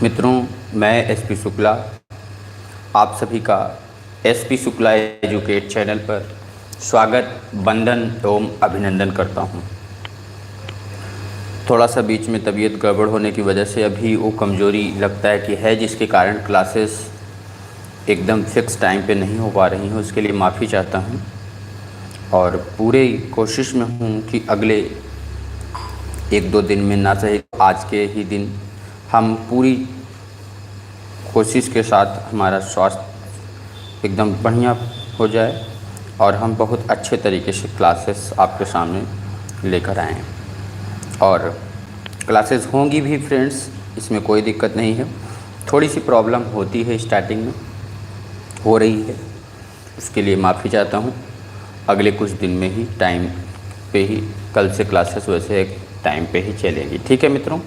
मित्रों, मैं एसपी शुक्ला आप सभी का एसपी शुक्ला एजुकेट चैनल पर स्वागत, वंदन एवं अभिनंदन करता हूं। थोड़ा सा बीच में तबीयत गड़बड़ होने की वजह से अभी वो कमज़ोरी लगता है कि है, जिसके कारण क्लासेस एकदम फिक्स टाइम पे नहीं हो पा रही हैं। उसके लिए माफ़ी चाहता हूं और पूरे कोशिश में हूं कि अगले 1-2 दिन में ना सही आज के ही दिन हम पूरी कोशिश के साथ हमारा स्वास्थ्य एकदम बढ़िया हो जाए और हम बहुत अच्छे तरीके से क्लासेस आपके सामने लेकर आएँ। और क्लासेस होंगी भी फ्रेंड्स, इसमें कोई दिक्कत नहीं है। थोड़ी सी प्रॉब्लम होती है, स्टार्टिंग में हो रही है, उसके लिए माफ़ी चाहता हूँ। अगले कुछ दिन में ही टाइम पे ही कल से क्लासेस वैसे एक टाइम पे ही चलेंगी। ठीक है मित्रों,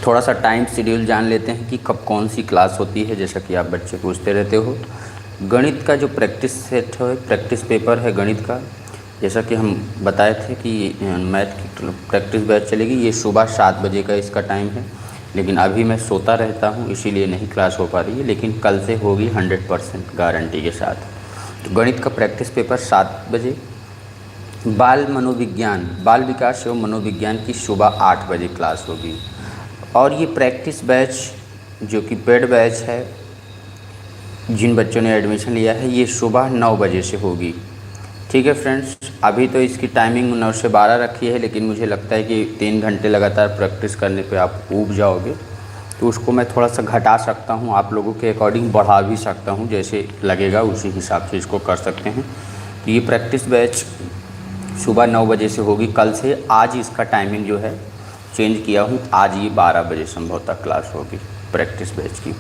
थोड़ा सा टाइम शेड्यूल जान लेते हैं कि कब कौन सी क्लास होती है। जैसा कि आप बच्चे पूछते रहते हो, गणित का जो प्रैक्टिस सेट है, प्रैक्टिस पेपर है गणित का, जैसा कि हम बताए थे कि मैथ की प्रैक्टिस बैच चलेगी। ये सुबह 7 बजे का इसका टाइम है, लेकिन अभी मैं सोता रहता हूँ इसीलिए नहीं क्लास हो पा रही है, लेकिन कल से होगी 100% गारंटी के साथ। तो गणित का प्रैक्टिस पेपर 7 बजे। बाल मनोविज्ञान, बाल विकास एवं मनोविज्ञान की सुबह 8 बजे क्लास होगी। और ये प्रैक्टिस बैच जो कि पेड बैच है, जिन बच्चों ने एडमिशन लिया है, ये सुबह 9 बजे से होगी। ठीक है फ्रेंड्स, अभी तो इसकी टाइमिंग 9 से 12 रखी है, लेकिन मुझे लगता है कि 3 घंटे लगातार प्रैक्टिस करने पे आप ऊब जाओगे, तो उसको मैं थोड़ा सा घटा सकता हूँ, आप लोगों के अकॉर्डिंग बढ़ा भी सकता हूँ, जैसे लगेगा उसी हिसाब से इसको कर सकते हैं। तो ये प्रैक्टिस बैच सुबह 9 बजे से होगी कल से। आज इसका टाइमिंग जो है चेंज किया हूँ, आज ये 12 बजे संभवतः क्लास होगी प्रैक्टिस बैच की।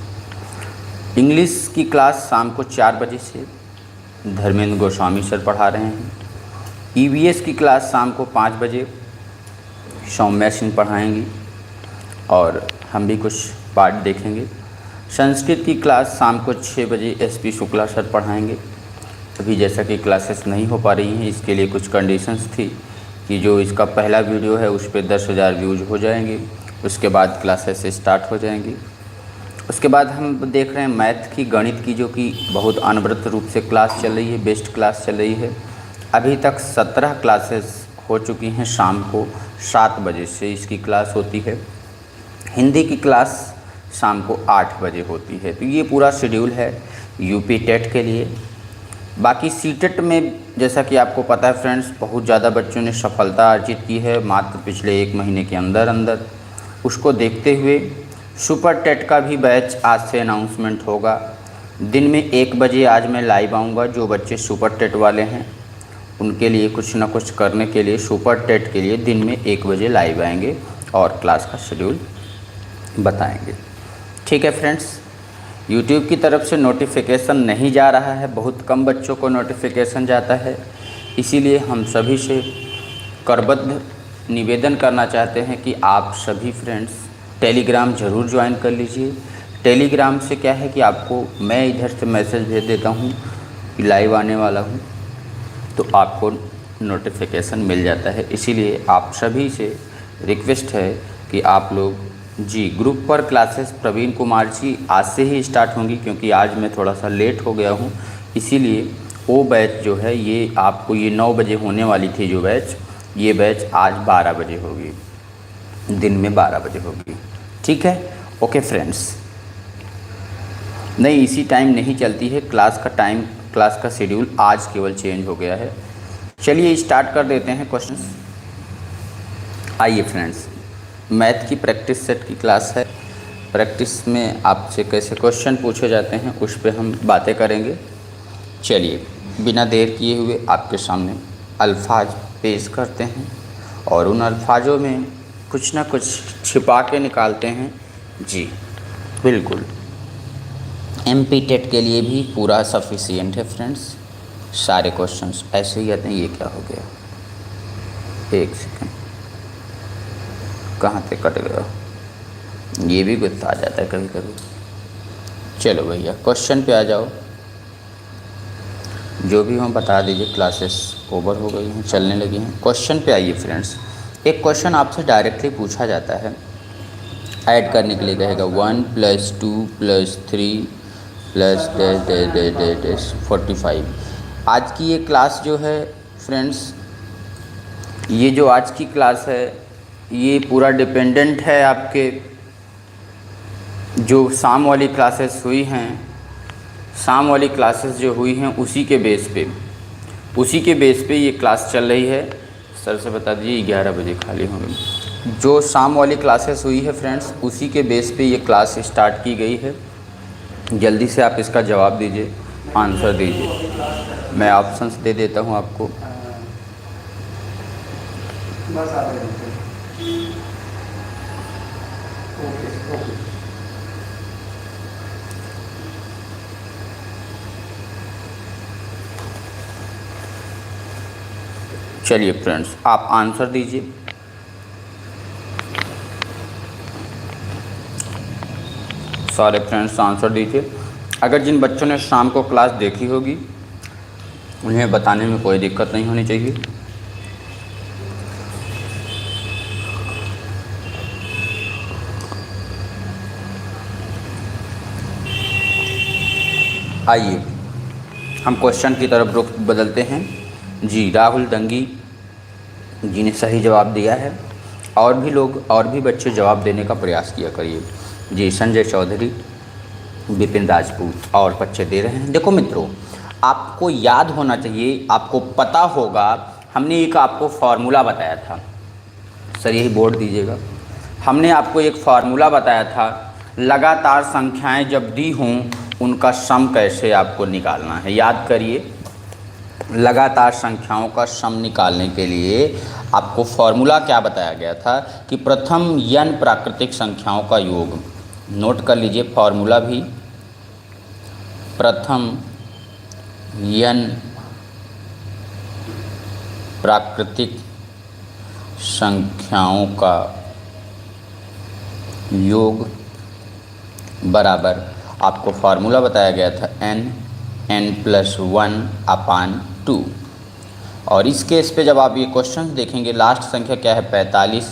इंग्लिश की क्लास शाम को 4 बजे से धर्मेंद्र गोस्वामी सर पढ़ा रहे हैं। ईवीएस की क्लास शाम को 5 बजे सौम्या सिंह पढ़ाएंगी और हम भी कुछ पार्ट देखेंगे। संस्कृत की क्लास शाम को 6 बजे एसपी शुक्ला सर पढ़ाएंगे। अभी जैसा कि क्लासेस नहीं हो पा रही हैं, इसके लिए कुछ कंडीशंस थी कि जो इसका पहला वीडियो है उस पर 10,000 व्यूज़ हो जाएंगे, उसके बाद क्लासेस स्टार्ट हो जाएंगी। उसके बाद हम देख रहे हैं मैथ की, गणित की, जो कि बहुत अनवरत रूप से क्लास चल रही है, बेस्ट क्लास चल रही है। अभी तक 17 क्लासेस हो चुकी हैं, शाम को 7 बजे से इसकी क्लास होती है। हिंदी की क्लास शाम को 8 बजे होती है। तो ये पूरा शेड्यूल है यूपी टेट के लिए। बाकी सीटेट में जैसा कि आपको पता है फ्रेंड्स, बहुत ज़्यादा बच्चों ने सफलता अर्जित की है मात्र पिछले 1 महीने के अंदर अंदर। उसको देखते हुए सुपर टेट का भी बैच आज से अनाउंसमेंट होगा। दिन में 1 बजे आज मैं लाइव आऊँगा। जो बच्चे सुपर टेट वाले हैं उनके लिए कुछ ना कुछ करने के लिए सुपर टेट के लिए दिन में 1 बजे लाइव आएंगे और क्लास का शेड्यूल बताएंगे। ठीक है फ्रेंड्स, यूट्यूब की तरफ से नोटिफिकेशन नहीं जा रहा है, बहुत कम बच्चों को नोटिफिकेशन जाता है, इसीलिए हम सभी से करबद्ध निवेदन करना चाहते हैं कि आप सभी फ्रेंड्स टेलीग्राम ज़रूर ज्वाइन कर लीजिए। टेलीग्राम से क्या है कि आपको मैं इधर से मैसेज भेज देता हूँ कि लाइव आने वाला हूँ, तो आपको नोटिफिकेशन मिल जाता है। इसीलिए आप सभी से रिक्वेस्ट है कि आप लोग जी ग्रुप पर क्लासेस प्रवीण कुमार जी आज से ही स्टार्ट होंगी, क्योंकि आज मैं थोड़ा सा लेट हो गया हूँ, इसीलिए वो बैच जो है ये आपको, ये 9 बजे होने वाली थी जो बैच, ये बैच आज 12 बजे होगी, दिन में 12 बजे होगी। ठीक है, ओके फ्रेंड्स। नहीं, इसी टाइम नहीं चलती है क्लास का टाइम, क्लास का शेड्यूल आज केवल चेंज हो गया है। चलिए स्टार्ट कर देते हैं क्वेश्चंस। आइए फ्रेंड्स, मैथ की प्रैक्टिस सेट की क्लास है। प्रैक्टिस में आपसे कैसे क्वेश्चन पूछे जाते हैं उस पर हम बातें करेंगे। चलिए बिना देर किए हुए आपके सामने अल्फाज पेश करते हैं और उन अल्फाजों में कुछ ना कुछ छिपा के निकालते हैं। जी बिल्कुल, एमपी टेट के लिए भी पूरा सफिशिएंट है फ्रेंड्स। सारे क्वेश्चंस ऐसे ही आते हैं। ये क्या हो गया, एक सेकंड, कहाँ से कट गया, ये भी गुस्सा आ जाता है कभी कभी। चलो भैया क्वेश्चन पे आ जाओ, जो भी हम बता दीजिए। क्लासेस ओवर हो गई हैं, चलने लगी हैं। क्वेश्चन पे आइए फ्रेंड्स। एक क्वेश्चन आपसे डायरेक्टली पूछा जाता है, ऐड करने के लिए कहेगा 1 + 2 + 3 plus dash dash dash dash dash 45। आज की ये क्लास जो है फ्रेंड्स, ये जो आज की क्लास है ये पूरा डिपेंडेंट है आपके जो शाम वाली क्लासेस हुई हैं, शाम वाली क्लासेस जो हुई हैं उसी के बेस पे ये क्लास चल रही है। सर से बता दीजिए 11 बजे खाली होंगे। जो शाम वाली क्लासेस हुई है फ्रेंड्स उसी के बेस पे ये क्लास स्टार्ट की गई है। जल्दी से आप इसका जवाब दीजिए, आंसर दीजिए। मैं ऑप्शंस दे देता हूँ आपको। चलिए फ्रेंड्स आप आंसर दीजिए। सारे फ्रेंड्स आंसर दीजिए। अगर जिन बच्चों ने शाम को क्लास देखी होगी उन्हें बताने में कोई दिक्कत नहीं होनी चाहिए। आइए हम क्वेश्चन की तरफ रुख बदलते हैं। जी राहुल दंगी जी ने सही जवाब दिया है। और भी बच्चे जवाब देने का प्रयास किया करिए। जी संजय चौधरी, विपिन राजपूत और बच्चे दे रहे हैं। देखो मित्रों, आपको याद होना चाहिए, आपको पता होगा, हमने एक आपको फार्मूला बताया था। सर यही बोर्ड दीजिएगा। हमने आपको एक फार्मूला बताया था, लगातार संख्याएं जब दी हों उनका सम कैसे आपको निकालना है। याद करिए, लगातार संख्याओं का सम निकालने के लिए आपको फार्मूला क्या बताया गया था कि प्रथम n प्राकृतिक संख्याओं का योग। नोट कर लीजिए फार्मूला भी, प्रथम n प्राकृतिक संख्याओं का योग बराबर, आपको फार्मूला बताया गया था n+1/2। और इस केस पे जब आप ये क्वेश्चन देखेंगे, लास्ट संख्या क्या है 45,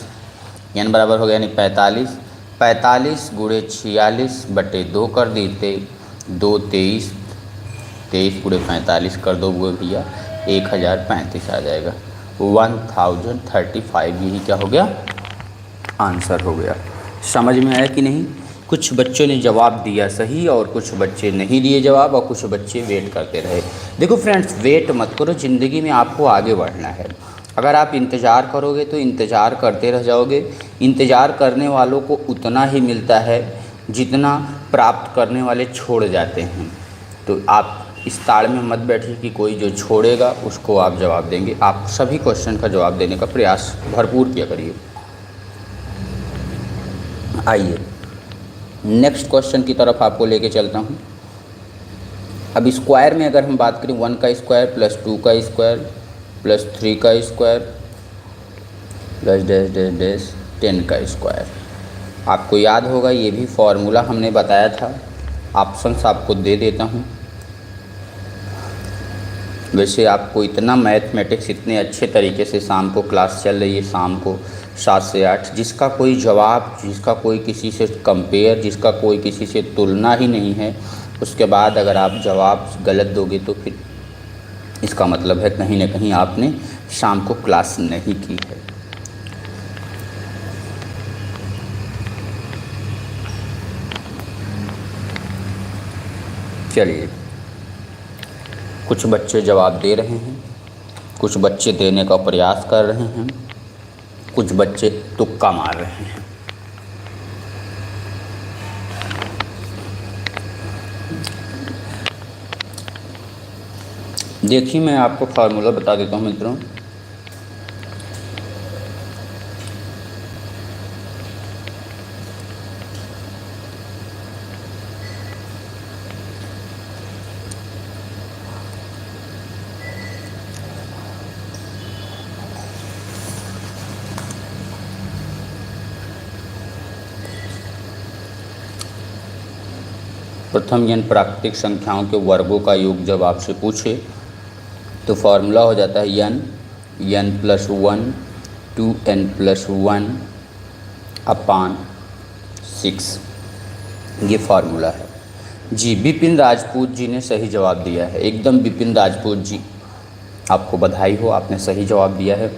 n बराबर हो गया यानी 45, 45 × 46/2 कर देते, 2 23, 23 × 45 कर दो वो भैया 1035 आ जाएगा, 1035। यही क्या हो गया, आंसर हो गया। समझ में आया कि नहीं? कुछ बच्चों ने जवाब दिया सही और कुछ बच्चे नहीं दिए जवाब, और कुछ बच्चे वेट करते रहे। देखो फ्रेंड्स, वेट मत करो, ज़िंदगी में आपको आगे बढ़ना है। अगर आप इंतज़ार करोगे तो इंतज़ार करते रह जाओगे। इंतज़ार करने वालों को उतना ही मिलता है जितना प्राप्त करने वाले छोड़ जाते हैं। तो आप इस ताड़ में मत बैठिए कि कोई जो छोड़ेगा उसको आप जवाब देंगे। आप सभी क्वेश्चन का जवाब देने का प्रयास भरपूर किया करिए। आइए नेक्स्ट क्वेश्चन की तरफ आपको लेके चलता हूँ। अब स्क्वायर में अगर हम बात करें, 1 का स्क्वायर प्लस 2 का स्क्वायर प्लस 3 का square plus dash dash dash 10 का स्क्वायर। आपको याद होगा ये भी फॉर्मूला हमने बताया था। ऑप्शंस आपको दे देता हूँ। वैसे आपको इतना मैथमेटिक्स इतने अच्छे तरीके से शाम को क्लास चल रही है, शाम को 7 से 8, जिसका कोई जवाब, जिसका कोई किसी से कंपेयर, जिसका कोई किसी से तुलना ही नहीं है, उसके बाद अगर आप जवाब गलत दोगे तो फिर इसका मतलब है कहीं ना कहीं आपने शाम को क्लास नहीं की है। चलिए, कुछ बच्चे जवाब दे रहे हैं, कुछ बच्चे देने का प्रयास कर रहे हैं, कुछ बच्चे तुक्का मार रहे हैं। देखिए मैं आपको फार्मूला बता देता हूँ मित्रों। प्रथम n प्राकृतिक संख्याओं के वर्गों का योग जब आपसे पूछे तो फार्मूला हो जाता है n+1 2n+1 / 6। ये फार्मूला है जी। बिपिन राजपूत जी ने सही जवाब दिया है, एकदम बिपिन राजपूत जी, आपको बधाई हो, आपने सही जवाब दिया है।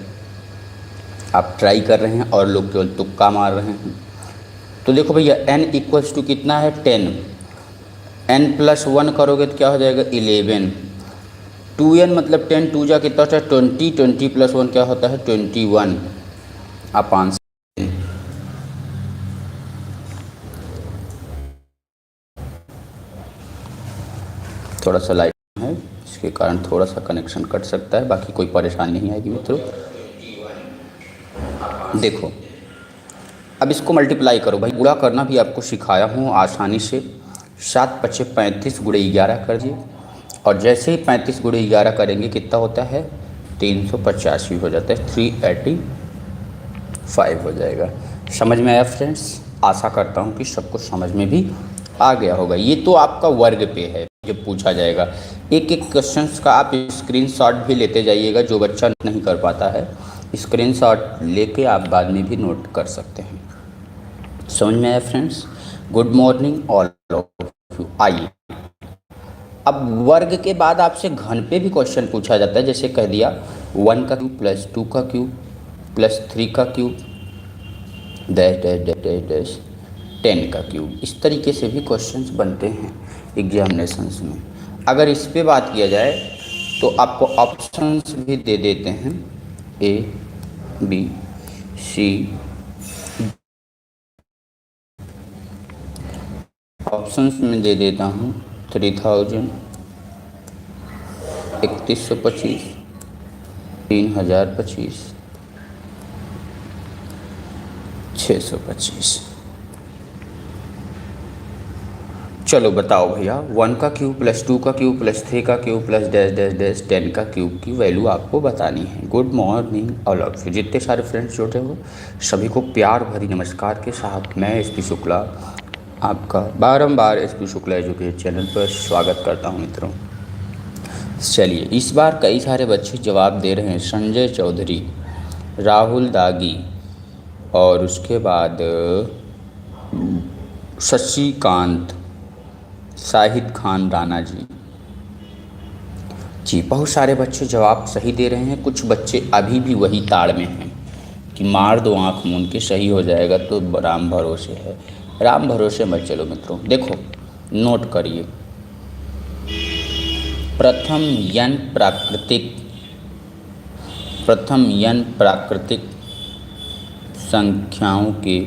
आप ट्राई कर रहे हैं और लोग केवल तुक्का मार रहे हैं। तो देखो भैया n इक्वल्स टू कितना है 10, n+1 करोगे तो क्या हो जाएगा 11, 2n मतलब 10 2 जा कितना होता है 20, 20+1 क्या होता है 21। आप आंसर थोड़ा सा लाइट है, इसके कारण थोड़ा सा कनेक्शन कट सकता है, बाकी कोई परेशानी नहीं आएगी मित्रों। देखो अब इसको मल्टीप्लाई करो भाई, गुणा करना भी आपको सिखाया हूँ आसानी से। 7 × 5 = 35 × 11 कर दिए, और जैसे ही 35 × 11 करेंगे कितना होता है 385 हो जाता है, 385 हो जाएगा। समझ में आया फ्रेंड्स? आशा करता हूँ कि सबको समझ में भी आ गया होगा। ये तो आपका वर्ग पे है, जब पूछा जाएगा एक एक क्वेश्चंस का आप स्क्रीनशॉट भी लेते जाइएगा। जो बच्चा नहीं कर पाता है स्क्रीनशॉट लेके आप बाद में भी नोट कर सकते हैं। समझ में आया friends? Good morning all of you. आइए अब वर्ग के बाद आपसे घन पे भी क्वेश्चन पूछा जाता है, जैसे कह दिया 1 का क्यूब प्लस 2 का क्यूब प्लस 3 का cube dash dash dash dash dash 10 का क्यूब। इस तरीके से भी क्वेश्चंस बनते हैं एग्जामिनेशंस में। अगर इस पे बात किया जाए तो आपको ऑप्शंस भी दे देते हैं, A B C। ऑप्शंस में दे देता हूँ 3000, 3125, 3025, 625। चलो बताओ भैया 1 का क्यूब प्लस 2 का क्यूब प्लस 3 का cube plus dash dash dash 10 का क्यूब की वैल्यू आपको बतानी है। Good morning all of you. जितने सारे फ्रेंड्स जुड़े हो सभी को प्यार भरी नमस्कार के साथ मैं SP शुक्ला आपका बारंबार SP शुक्ला एजुकेशन चैनल पर स्वागत करता हूं मित्रों। चलिए इस बार कई सारे बच्चे जवाब दे रहे हैं। संजय चौधरी, राहुल दागी और उसके बाद शशिकांत, शाहिद खान राणा जी। बहुत सारे बच्चे जवाब सही दे रहे हैं। कुछ बच्चे अभी भी वही ताड़ में हैं कि मार दो आँख मूंद के सही हो जाएगा, तो राम भरोसे है। राम भरोसे मत चलो मित्रों। देखो नोट करिए, प्रथम n प्राकृतिक संख्याओं के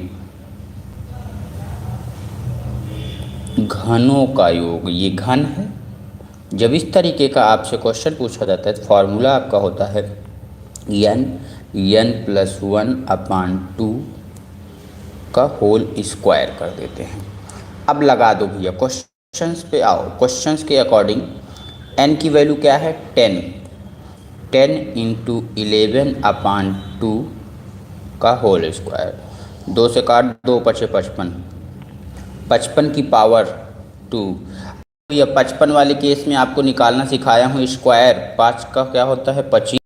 घनों का योग, ये घन है। जब इस तरीके का आपसे क्वेश्चन पूछा जाता है तो फार्मूला आपका होता है n+1/2 का होल स्क्वायर कर देते हैं। अब लगा दो भैया, क्वेश्चंस पे आओ। क्वेश्चंस के अकॉर्डिंग n की वैल्यू क्या है 10, 10 × 11/2 का होल स्क्वायर। 2 से काट, 2 × 5 = 55, 55 की पावर 2। या 55 वाले केस में आपको निकालना सिखाया हूँ स्क्वायर। 5 का क्या होता है 25,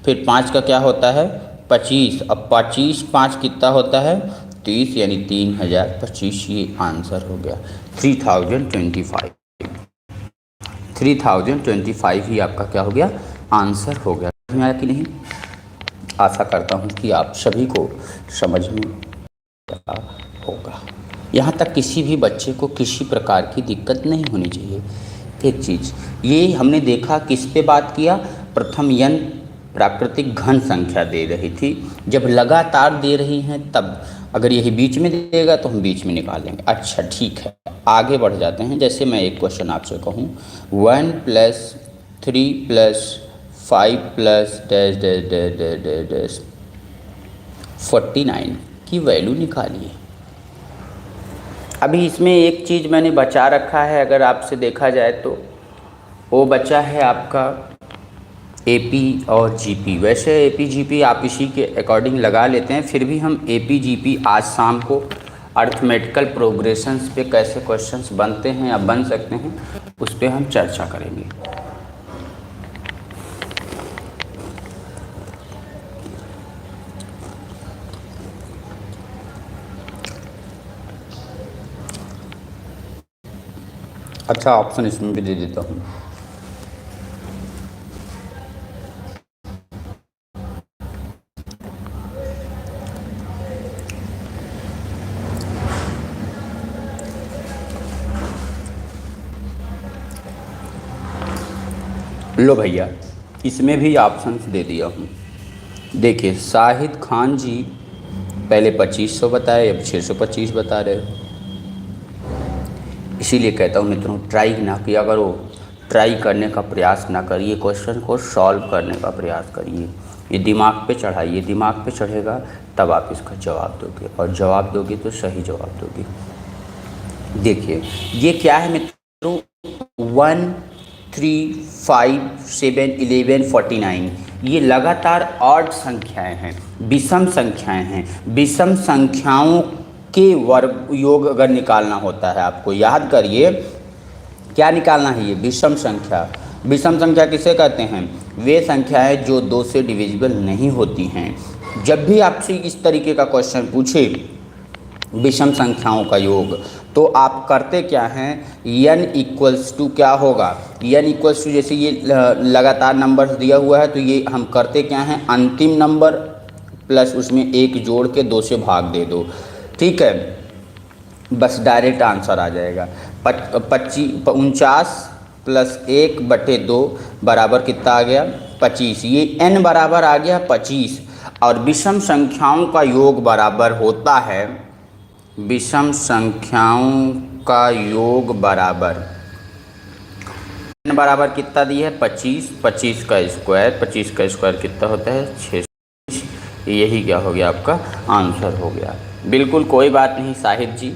फिर 5 का क्या होता है 25। अब 25 5 कितना होता है 30, यानी 3025। ये आंसर हो गया 3025। 3025 ही आपका क्या हो गया आंसर हो गया। समझ में आया कि नहीं? आशा करता हूँ कि आप सभी को समझ में आया होगा। यहाँ तक किसी भी बच्चे को किसी प्रकार की दिक्कत नहीं होनी चाहिए। एक चीज़ ये हमने देखा, किस पे बात किया, प्रथम n प्राकृतिक घन संख्या दे रही थी। जब लगातार दे रही हैं तब, अगर यही बीच में देगा तो हम बीच में निकाल लेंगे। अच्छा ठीक है, आगे बढ़ जाते हैं। जैसे मैं एक क्वेश्चन आपसे कहूँ 1 + 3 + 5 + dash dash dash dash dash dash 49 की वैल्यू निकालिए। अभी इसमें एक चीज़ मैंने बचा रखा है, अगर आपसे देखा जाए तो वो बचा है आपका AP और GP। वैसे AP GP आप इसी के अकॉर्डिंग लगा लेते हैं, फिर भी हम AP GP आज शाम को अर्थमेटिकल प्रोग्रेशंस पे कैसे क्वेश्चंस बनते हैं या बन सकते हैं उस पर हम चर्चा करेंगे। अच्छा ऑप्शन इसमें भी दे देता हूँ। लो भैया, इसमें भी ऑप्शंस दे दिया हूँ। देखिए शाहिद खान जी पहले 2500 बताए, अब 625 बता रहे हो। इसीलिए कहता हूँ मित्रों, ट्राई ना किया करो, ट्राई करने का प्रयास ना करिए, क्वेश्चन को सॉल्व करने का प्रयास करिए। ये दिमाग पे चढ़ाइए, दिमाग पे चढ़ेगा तब आप इसका जवाब दोगे, और जवाब दोगे तो सही जवाब दोगे। देखिए ये क्या है मित्रों, 1 3 5 7 11 49, ये लगातार ऑड संख्याएं हैं, विषम संख्याएं हैं। विषम संख्याओं के वर्ग योग अगर निकालना होता है, आपको याद करिए क्या निकालना है, ये विषम संख्या। विषम संख्या किसे कहते हैं? वे संख्याएं जो 2 से डिविजिबल नहीं होती हैं। जब भी आपसे इस तरीके का क्वेश्चन पूछे विषम संख्याओं का योग, तो आप करते क्या हैं, n इक्वल्स टू क्या होगा, n इक्वल्स टू जैसे ये लगातार नंबर दिया हुआ है, तो ये हम करते क्या हैं, अंतिम नंबर प्लस उसमें 1 जोड़ के 2 से भाग दे दो, ठीक है, बस डायरेक्ट आंसर आ जाएगा। 49 प्लस 1/2 बराबर कितना आ गया, 25। ये n बराबर आ गया 25, और विषम संख्याओं का योग बराबर होता है, विषम संख्याओं का योग बराबर n बराबर कितना दिया है, 25, 25 का स्क्वायर, 25 का स्क्वायर कितना होता है, 6। यही क्या हो गया, आपका आंसर हो गया। बिल्कुल कोई बात नहीं शाहिद जी,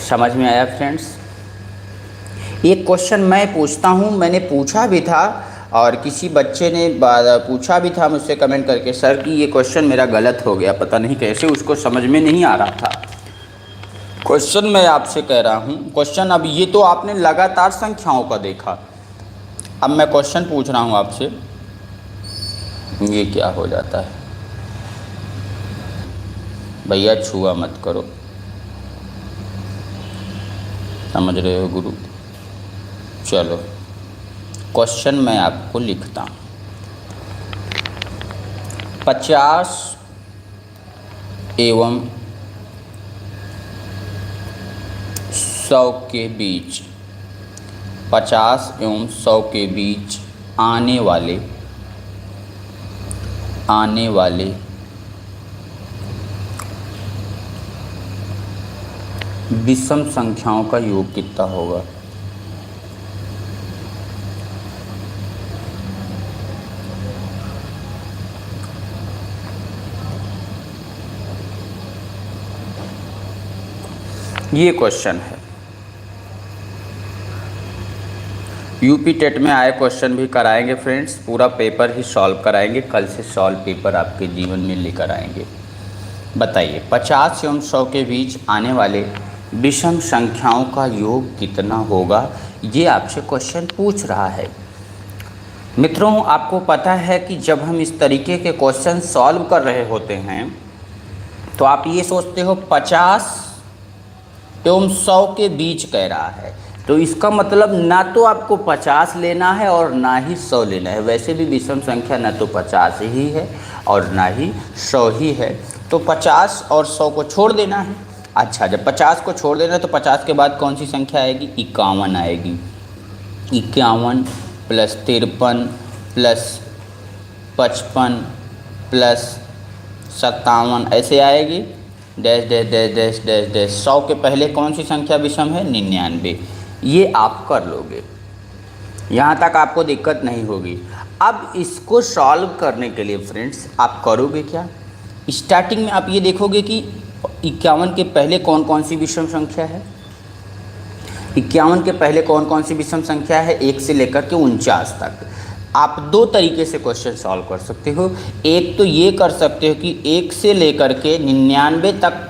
समझ में आया फ्रेंड्स। एक क्वेश्चन मैं पूछता हूँ, मैंने पूछा भी था और किसी बच्चे ने पूछा भी था मुझसे कमेंट करके, सर कि ये क्वेश्चन मेरा गलत हो गया, पता नहीं कैसे, उसको समझ में नहीं आ रहा था। क्वेश्चन मैं आपसे कह रहा हूँ, क्वेश्चन अब ये तो आपने लगातार संख्याओं का देखा, अब मैं क्वेश्चन पूछ रहा हूँ आपसे, ये क्या हो जाता है भैया, छुआ मत करो, समझ रहे हो गुरु। चलो क्वेश्चन मैं आपको लिखता हूँ, 50 एवं 100 के बीच, 50 एवं 100 के बीच आने वाले विषम संख्याओं का योग कितना होगा। ये क्वेश्चन है, यूपी टेट में आए क्वेश्चन भी कराएंगे फ्रेंड्स, पूरा पेपर ही सॉल्व कराएंगे, कल से सॉल्व पेपर आपके जीवन में लेकर आएंगे। बताइए 50 एवं 100 के बीच आने वाले विषम संख्याओं का योग कितना होगा, ये आपसे क्वेश्चन पूछ रहा है। मित्रों आपको पता है कि जब हम इस तरीके के क्वेश्चन सॉल्व कर रहे होते हैं तो आप ये सोचते हो 50 एवं 100 के बीच कह रहा है, तो इसका मतलब ना तो आपको 50 लेना है और ना ही 100 लेना है। वैसे भी विषम संख्या ना तो 50 ही है और ना ही 100 ही है, तो 50 और 100 को छोड़ देना है। अच्छा जब 50 को छोड़ देना है तो 50 के बाद कौन सी संख्या आएगी, 51 आएगी। 51 प्लस 53 प्लस 55 प्लस 57 ऐसे आएगी, dash dash dash dash dash dash. 100 के पहले कौन सी संख्या विषम है, 99। ये आप कर लोगे, यहाँ तक आपको दिक्कत नहीं होगी। अब इसको सॉल्व करने के लिए फ्रेंड्स आप करोगे क्या, स्टार्टिंग में आप ये देखोगे कि 51 के पहले कौन कौन सी विषम संख्या है। 51 के पहले कौन कौन सी विषम संख्या है, 1 से लेकर के 49 तक। आप दो तरीके से क्वेश्चन सॉल्व कर सकते हो। एक तो ये कर सकते हो कि 1 से लेकर के 99 तक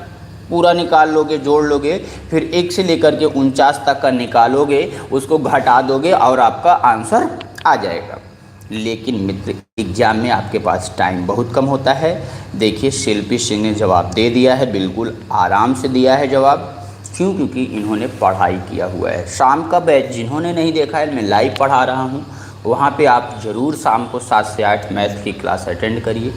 पूरा निकाल लोगे, जोड़ लोगे, फिर 1 से लेकर के 49 तक का निकालोगे, उसको घटा दोगे और आपका आंसर आ जाएगा। लेकिन मित्र एग्जाम में आपके पास टाइम बहुत कम होता है। देखिए शिल्पी सिंह ने जवाब दे दिया है, बिल्कुल आराम से दिया है जवाब। क्यों? क्योंकि इन्होंने पढ़ाई किया हुआ है। शाम का बैच जिन्होंने नहीं देखा है, मैं लाइव पढ़ा रहा हूँ, वहाँ पे आप ज़रूर शाम को 7 से 8 मैथ की क्लास अटेंड करिए।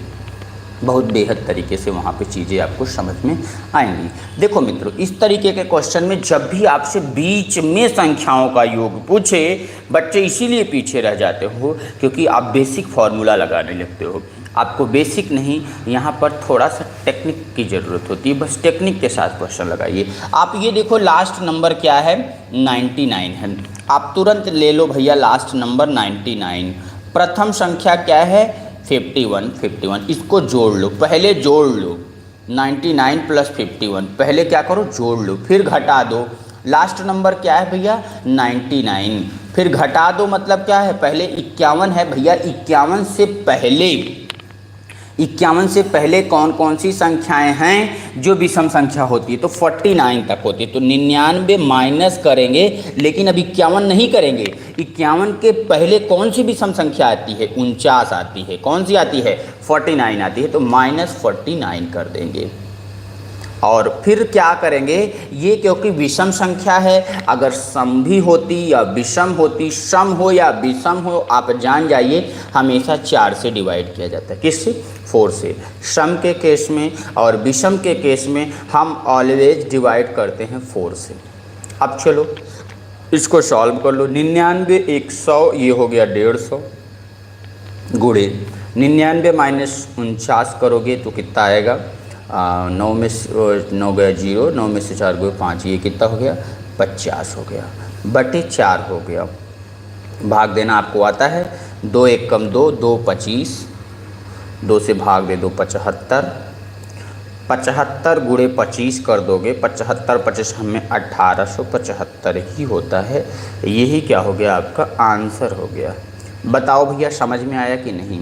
बहुत बेहद तरीके से वहाँ पे चीज़ें आपको समझ में आएंगी। देखो मित्रों, इस तरीके के क्वेश्चन में जब भी आपसे बीच में संख्याओं का योग पूछे, बच्चे इसीलिए पीछे रह जाते हो क्योंकि आप बेसिक फार्मूला लगाने लगते हो। आपको बेसिक नहीं, यहाँ पर थोड़ा सा टेक्निक की ज़रूरत होती है, बस टेक्निक के साथ क्वेश्चन लगाइए। आप ये देखो लास्ट नंबर क्या है, 99 है। आप तुरंत ले लो भैया लास्ट नंबर 99। प्रथम संख्या क्या है, 51। इसको जोड़ लो, पहले जोड़ लो 99 + 51, पहले क्या करो जोड़ लो, फिर घटा दो। लास्ट नंबर क्या है भैया, 99, फिर घटा दो, मतलब क्या है, पहले 51 है भैया। 51 से पहले कौन कौन सी संख्याएं हैं जो विषम संख्या होती है, तो 49 तक होती है। तो 99 माइनस करेंगे, लेकिन अब 51 नहीं करेंगे। 51 के पहले कौन सी विषम संख्या आती है, 49 आती है। कौन सी आती है, 49 आती है, तो -49 कर देंगे। और फिर क्या करेंगे, ये क्योंकि विषम संख्या है, अगर सम भी होती या विषम होती, सम हो या विषम हो, आप जान जाइए हमेशा 4 से डिवाइड किया जाता है। किससे, 4 से। सम के केस में और विषम के केस में हम ऑलवेज डिवाइड करते हैं 4 से। अब चलो इसको सॉल्व कर लो। 99 100, ये हो गया 150, गुणे 99 - 49 करोगे तो कितना आएगा, 9 में 9 गया 0, 9 में से 4 गए 5, ये कितना हो गया, 50 हो गया, बटे 4 हो गया। भाग देना आपको आता है, 2 1 कम 2, 2 25, 2 से भाग दे दो 75, 75 गुणे 25 कर दोगे, 75 25 हमें 1875 ही होता है। यही क्या हो गया, आपका आंसर हो गया। बताओ भैया समझ में आया कि नहीं,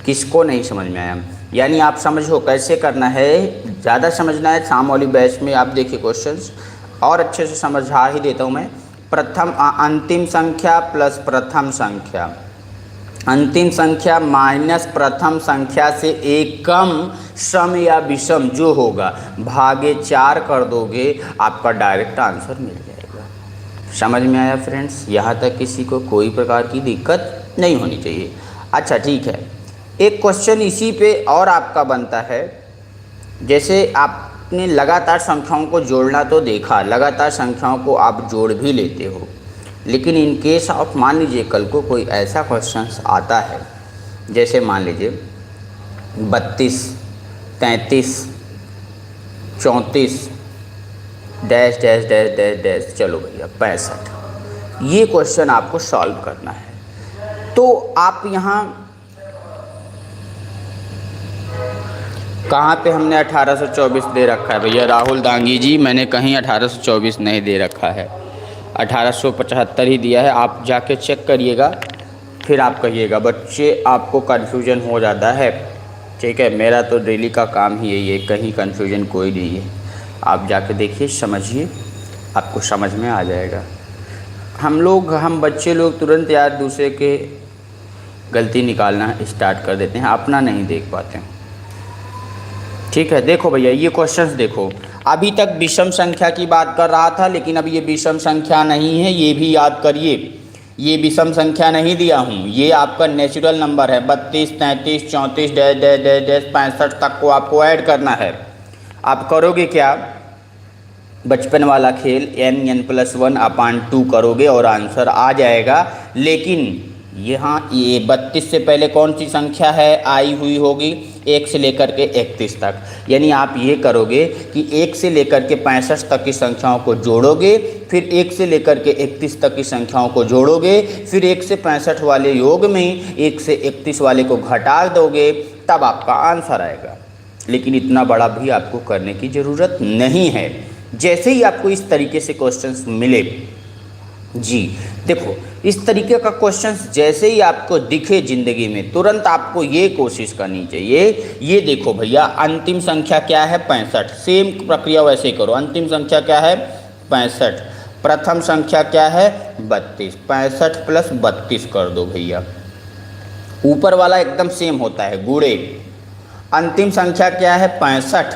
किसको नहीं समझ में आया? यानी आप समझो कैसे करना है, ज़्यादा समझना है शाम वाली बैच में। आप देखिए क्वेश्चंस और अच्छे से समझा ही देता हूँ मैं। प्रथम अंतिम संख्या प्लस प्रथम संख्या, अंतिम संख्या माइनस प्रथम संख्या से एक कम सम या विषम जो होगा, भागे 4 कर दोगे, आपका डायरेक्ट आंसर मिल जाएगा। समझ में आया फ्रेंड्स? यहाँ तक किसी को कोई प्रकार की दिक्कत नहीं होनी चाहिए। अच्छा ठीक है, एक क्वेश्चन इसी पे और आपका बनता है। जैसे आपने लगातार संख्याओं को जोड़ना तो देखा, लगातार संख्याओं को आप जोड़ भी लेते हो, लेकिन इन केस ऑफ मान लीजिए कल को कोई ऐसा क्वेश्चन आता है, जैसे मान लीजिए 32 33 34 dash dash dash dash dash, चलो भैया 65, ये क्वेश्चन आपको सॉल्व करना है। तो आप यहाँ कहाँ पे हमने 1824 दे रखा है भैया, राहुल दांगी जी, मैंने कहीं 1824 नहीं दे रखा है, 1875 ही दिया है। आप जाके चेक करिएगा, फिर आप कहिएगा। बच्चे आपको कन्फ्यूजन हो जाता है, ठीक है, मेरा तो डेली का काम ही यही है, कहीं कन्फ्यूजन कोई नहीं है। आप जाके देखिए, समझिए, आपको समझ में आ जाएगा। हम बच्चे लोग तुरंत यार दूसरे के गलती निकालना स्टार्ट कर देते हैं, अपना नहीं देख पाते हैं। ठीक है, देखो भैया ये क्वेश्चंस देखो, अभी तक विषम संख्या की बात कर रहा था, लेकिन अब ये विषम संख्या नहीं है, ये भी याद करिए, ये विषम संख्या नहीं दिया हूँ, ये आपका नेचुरल नंबर है। 32 33 34 डैश डैश डैश डैश 65 तक को आपको ऐड करना है। आप करोगे क्या, बचपन वाला खेल, n+1/2 करोगे और आंसर आ जाएगा। लेकिन यहाँ ये 32 से पहले कौन सी संख्या है, आई हुई होगी 1 से लेकर के 31 तक, यानी आप ये करोगे कि 1 से लेकर के 65 तक की संख्याओं को जोड़ोगे, फिर 1 से लेकर के 31 तक की संख्याओं को जोड़ोगे, फिर 1 से 65 वाले योग में 1 से 31 वाले को घटा दोगे, तब आपका आंसर आएगा। लेकिन इतना बड़ा भी आपको करने की ज़रूरत नहीं है। जैसे ही आपको इस तरीके से क्वेश्चंस मिले जी, देखो इस तरीके का क्वेश्चंस जैसे ही आपको दिखे ज़िंदगी में, तुरंत आपको ये कोशिश करनी चाहिए। ये देखो भैया, अंतिम संख्या क्या है, 65, सेम प्रक्रिया वैसे ही करो। अंतिम संख्या क्या है, 65, प्रथम संख्या क्या है, 32, 65 + 32 कर दो भैया, ऊपर वाला एकदम सेम होता है, गुणे। अंतिम संख्या क्या है, 65,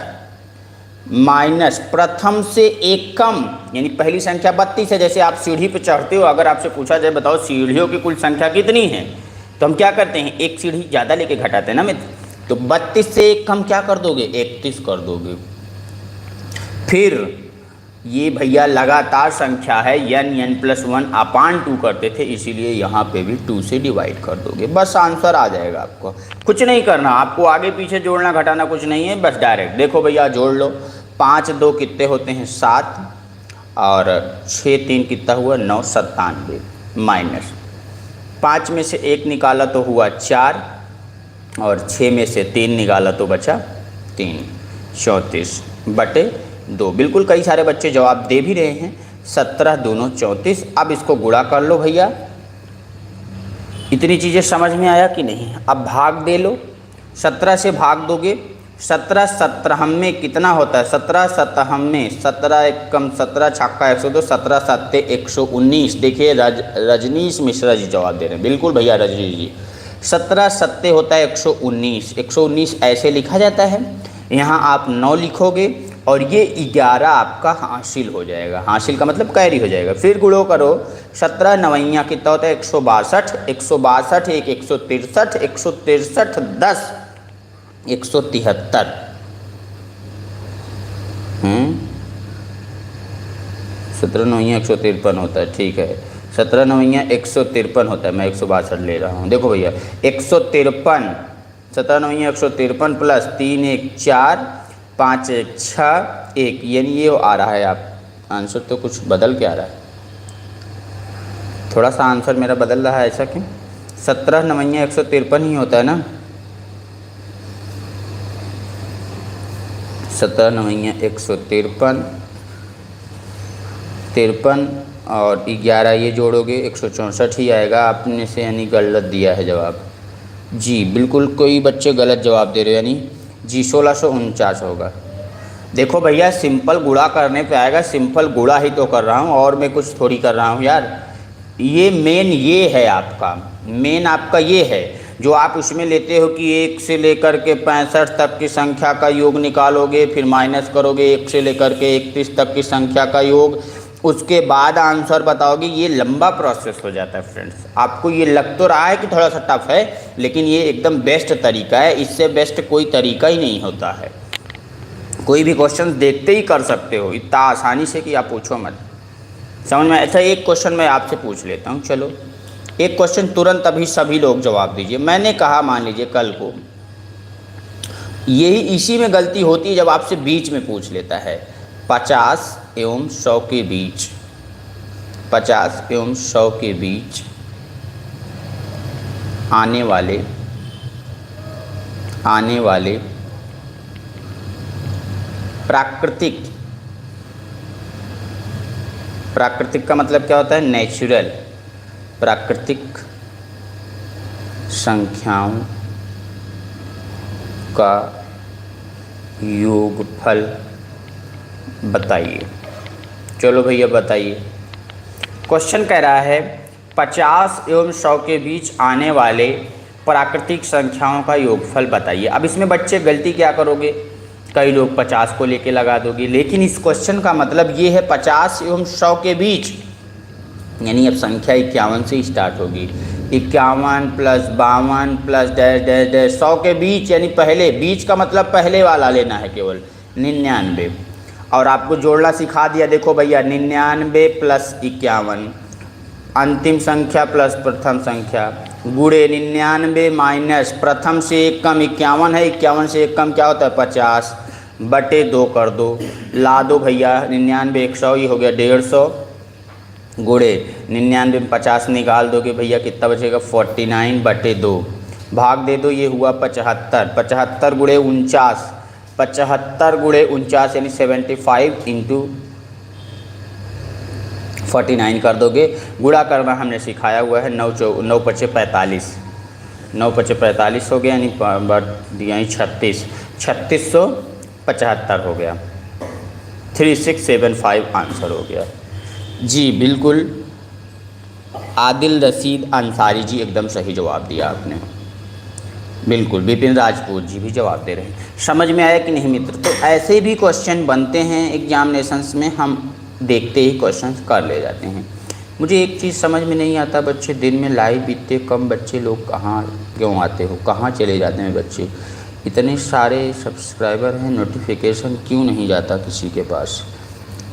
माइनस प्रथम से एक कम, यानी पहली संख्या 32 है। जैसे आप सीढ़ी पे चढ़ते हो, अगर आपसे पूछा जाए बताओ सीढ़ियों की कुल संख्या कितनी है, तो हम क्या करते हैं, एक सीढ़ी ज़्यादा लेके घटाते हैं ना मित्र। तो 32 से एक कम क्या कर दोगे, 31 कर दोगे। फिर ये भैया लगातार संख्या है, n+1 अपान 2 करते थे, इसीलिए यहाँ पे भी 2 से डिवाइड कर दोगे, बस आंसर आ जाएगा। आपको कुछ नहीं करना, आपको आगे पीछे जोड़ना घटाना कुछ नहीं है, बस डायरेक्ट देखो भैया जोड़ लो। 5 2 कितने होते हैं 7, और 6 3 कितना हुआ 9, 97, माइनस 5 में से 1 निकाला तो हुआ 4, और 6 में से 3 निकाला तो बचा 3, 34 बटे 2। बिल्कुल कई सारे बच्चे जवाब दे भी रहे हैं, 17 दूनो 34। अब इसको गुणा कर लो भैया। इतनी चीज़ें समझ में आया कि नहीं। अब भाग दे लो, 17 से भाग दोगे, 17 17 में कितना होता है, 17 17 में 17 एक कम 17 छक्का 102, 17 7 119। देखिए रजनीश मिश्रा जी जवाब दे रहे हैं, बिल्कुल भैया रजनीश जी। 17 7 होता है 119, 119 ऐसे लिखा जाता है। यहाँ आप 9 लिखोगे और ये 11 आपका हासिल हो जाएगा, हासिल का मतलब कैरी हो जाएगा। फिर गुणो करो, 17 9 कितना होता है 162, 162 एक 163, 163 10 173। 17 9 153 होता है, ठीक है। 17 9 153 होता है, मैं 162 ले रहा हूँ। देखो भैया 153, 17 9 153 प्लस 3 1 4 5 1 6 1, यानी ये आ रहा है। आप आंसर तो कुछ बदल के आ रहा है, थोड़ा सा आंसर मेरा बदल रहा है, ऐसा क्यों। 17 9 153 ही होता है ना, 17 9 153 53 और 11 ये जोड़ोगे 164 ही आएगा। आपने से यानी गलत दिया है जवाब जी, बिल्कुल कोई बच्चे गलत जवाब दे रहे हो, यानी जी 1649 होगा। देखो भैया सिंपल गुणा करने पे आएगा, सिंपल गुणा ही तो कर रहा हूँ, और मैं कुछ थोड़ी कर रहा हूँ यार। ये मेन ये है आपका, मेन आपका ये है जो आप उसमें लेते हो कि 1 से लेकर के 65 तक की संख्या का योग निकालोगे, फिर माइनस करोगे 1 से लेकर के 31 तक की संख्या का योग, उसके बाद आंसर बताओगे। ये लंबा प्रोसेस हो जाता है फ्रेंड्स। आपको ये लग तो रहा है कि थोड़ा सा टफ है, लेकिन ये एकदम बेस्ट तरीका है, इससे बेस्ट कोई तरीका ही नहीं होता है। कोई भी क्वेश्चन देखते ही कर सकते हो इतना आसानी से कि आप पूछो मत, समझ में। अच्छा एक क्वेश्चन मैं आपसे पूछ लेता हूँ, चलो एक क्वेश्चन तुरंत अभी सभी लोग जवाब दीजिए। मैंने कहा मान लीजिए कल को, यही इसी में गलती होती है जब आपसे बीच में पूछ लेता है, 50 एवं 100 के बीच, 50 एवं 100 के बीच आने वाले प्राकृतिक का मतलब क्या होता है, नेचुरल, प्राकृतिक संख्याओं का योगफल बताइए। चलो भैया बताइए। क्वेश्चन कह रहा है 50 एवं 100 के बीच आने वाले प्राकृतिक संख्याओं का योगफल बताइए। अब इसमें बच्चे गलती क्या करोगे, कई लोग 50 को लेके लगा दोगे, लेकिन इस क्वेश्चन का मतलब ये है 50 एवं 100 के बीच, यानी अब संख्या 51 से स्टार्ट होगी, 51 plus 52 plus dash dash dash 100 के बीच, यानी पहले, बीच का मतलब पहले वाला लेना है केवल, 99। और आपको जोड़ना सिखा दिया, देखो भैया 99 प्लस 51 अंतिम संख्या प्लस प्रथम संख्या, गुणे 99 माइनस प्रथम से एक कम 51 है, 51 से एक कम क्या होता है 50 बटे 2 कर दो, ला दो भैया 99 100 ही हो गया 150, गुणे 99 में 50 निकाल दोगे भैया कितना बचेगा 49 बटे 2, भाग दे दो, ये हुआ 75, 75 गुणे 49, 75 गुणे 49 यानी 75 इंटू 49 कर दोगे। गुणा करना हमने सिखाया हुआ है, 9 पचे 45, 9 पचे 45 हो गया, यानी बढ़ दिया 36, 3675 हो गया, 3675 आंसर हो गया जी। बिल्कुल आदिल रशीद अंसारी जी एकदम सही जवाब दिया आपने। बिल्कुल, विपिन राजपूत जी भी जवाब दे रहे हैं। समझ में आया कि नहीं मित्र? तो ऐसे भी क्वेश्चन बनते हैं एग्जामिनेशंस में, हम देखते ही क्वेश्चन कर ले जाते हैं। मुझे एक चीज़ समझ में नहीं आता, बच्चे दिन में लाइव इतने कम बच्चे लोग कहाँ क्यों आते हो, कहाँ चले जाते हैं बच्चे? इतने सारे सब्सक्राइबर हैं, नोटिफिकेशन क्यों नहीं जाता किसी के पास?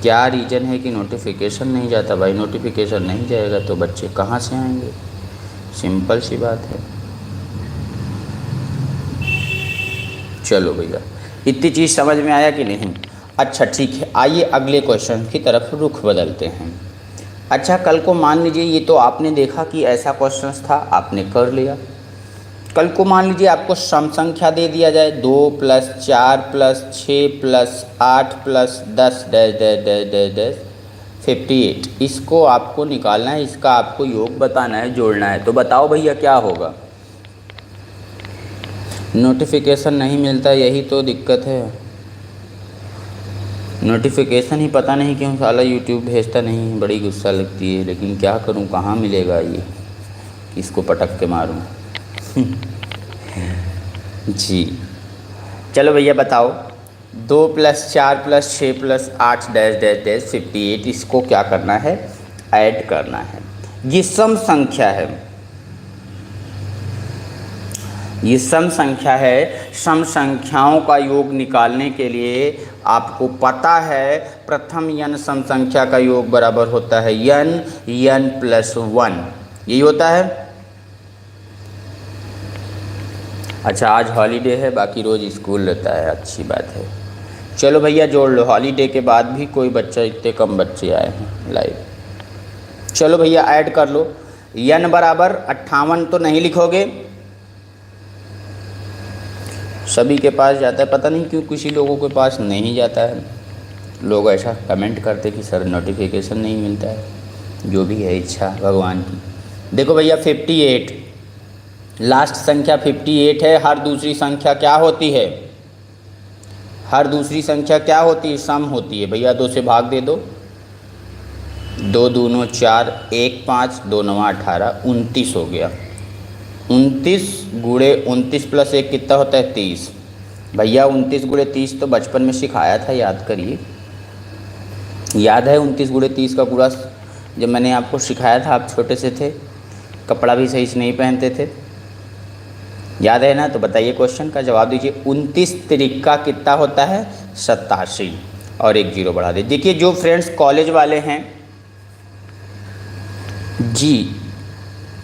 क्या रीज़न है कि नोटिफिकेशन नहीं जाता? भाई नोटिफिकेशन नहीं जाएगा तो बच्चे कहाँ से आएंगे? सिंपल सी बात है। चलो भैया, इतनी चीज़ समझ में आया कि नहीं? अच्छा ठीक है, आइए अगले क्वेश्चन की तरफ रुख बदलते हैं। अच्छा, कल को मान लीजिए, ये तो आपने देखा कि ऐसा क्वेश्चन था, आपने कर लिया। कल को मान लीजिए आपको सम संख्या दे दिया जाए 2 + 4 + 6 + 8 + 10 dash dash dash dash dash 58। इसको आपको निकालना है, इसका आपको योग बताना है, जोड़ना है। तो बताओ भैया क्या होगा? नोटिफिकेशन नहीं मिलता, यही तो दिक्कत है। नोटिफिकेशन ही पता नहीं क्यों साला यूट्यूब भेजता नहीं, बड़ी गुस्सा लगती है। लेकिन क्या करूं, कहाँ मिलेगा ये, इसको पटक के मारूं? जी चलो भैया बताओ, 2 + 4 + 6 + 8 डैश डैश डैश 58, इसको क्या करना है? ऐड करना है। ये सम संख्या है, ये सम संख्या है। सम संख्याओं का योग निकालने के लिए आपको पता है प्रथम n सम संख्या का योग बराबर होता है n + 1, यही होता है। अच्छा, आज हॉलीडे है, बाकी रोज़ स्कूल रहता है, अच्छी बात है। चलो भैया जोड़ लो, हॉलीडे के बाद भी कोई बच्चा, इतने कम बच्चे आए हैं लाइव। चलो भैया ऐड कर लो। n बराबर 58 तो नहीं लिखोगे, सभी के पास जाता है, पता नहीं क्यों किसी लोगों के पास नहीं जाता है। लोग ऐसा कमेंट करते कि सर नोटिफिकेशन नहीं मिलता है। जो भी है इच्छा भगवान की। देखो भैया 58, लास्ट संख्या 58 है। हर दूसरी संख्या क्या होती है? हर दूसरी संख्या क्या होती है? सम होती है भैया। 2 से भाग दे दो, 2 दूनो 4, 1 5, 2 9 18, 29 हो गया। 29 गुणे 29 + 1 कितना होता है? 30। भैया 29 गुणे 30 तो बचपन में सिखाया था, याद करिए। याद है 29 गुणे 30 का पूरा, जब मैंने आपको सिखाया था, आप छोटे से थे, कपड़ा भी सही से नहीं पहनते थे, याद है ना? तो बताइए, क्वेश्चन का जवाब दीजिए। 29 तिरिका कितना होता है? 87, और 1 0 बढ़ा दे। देखिए जो फ्रेंड्स कॉलेज वाले हैं जी,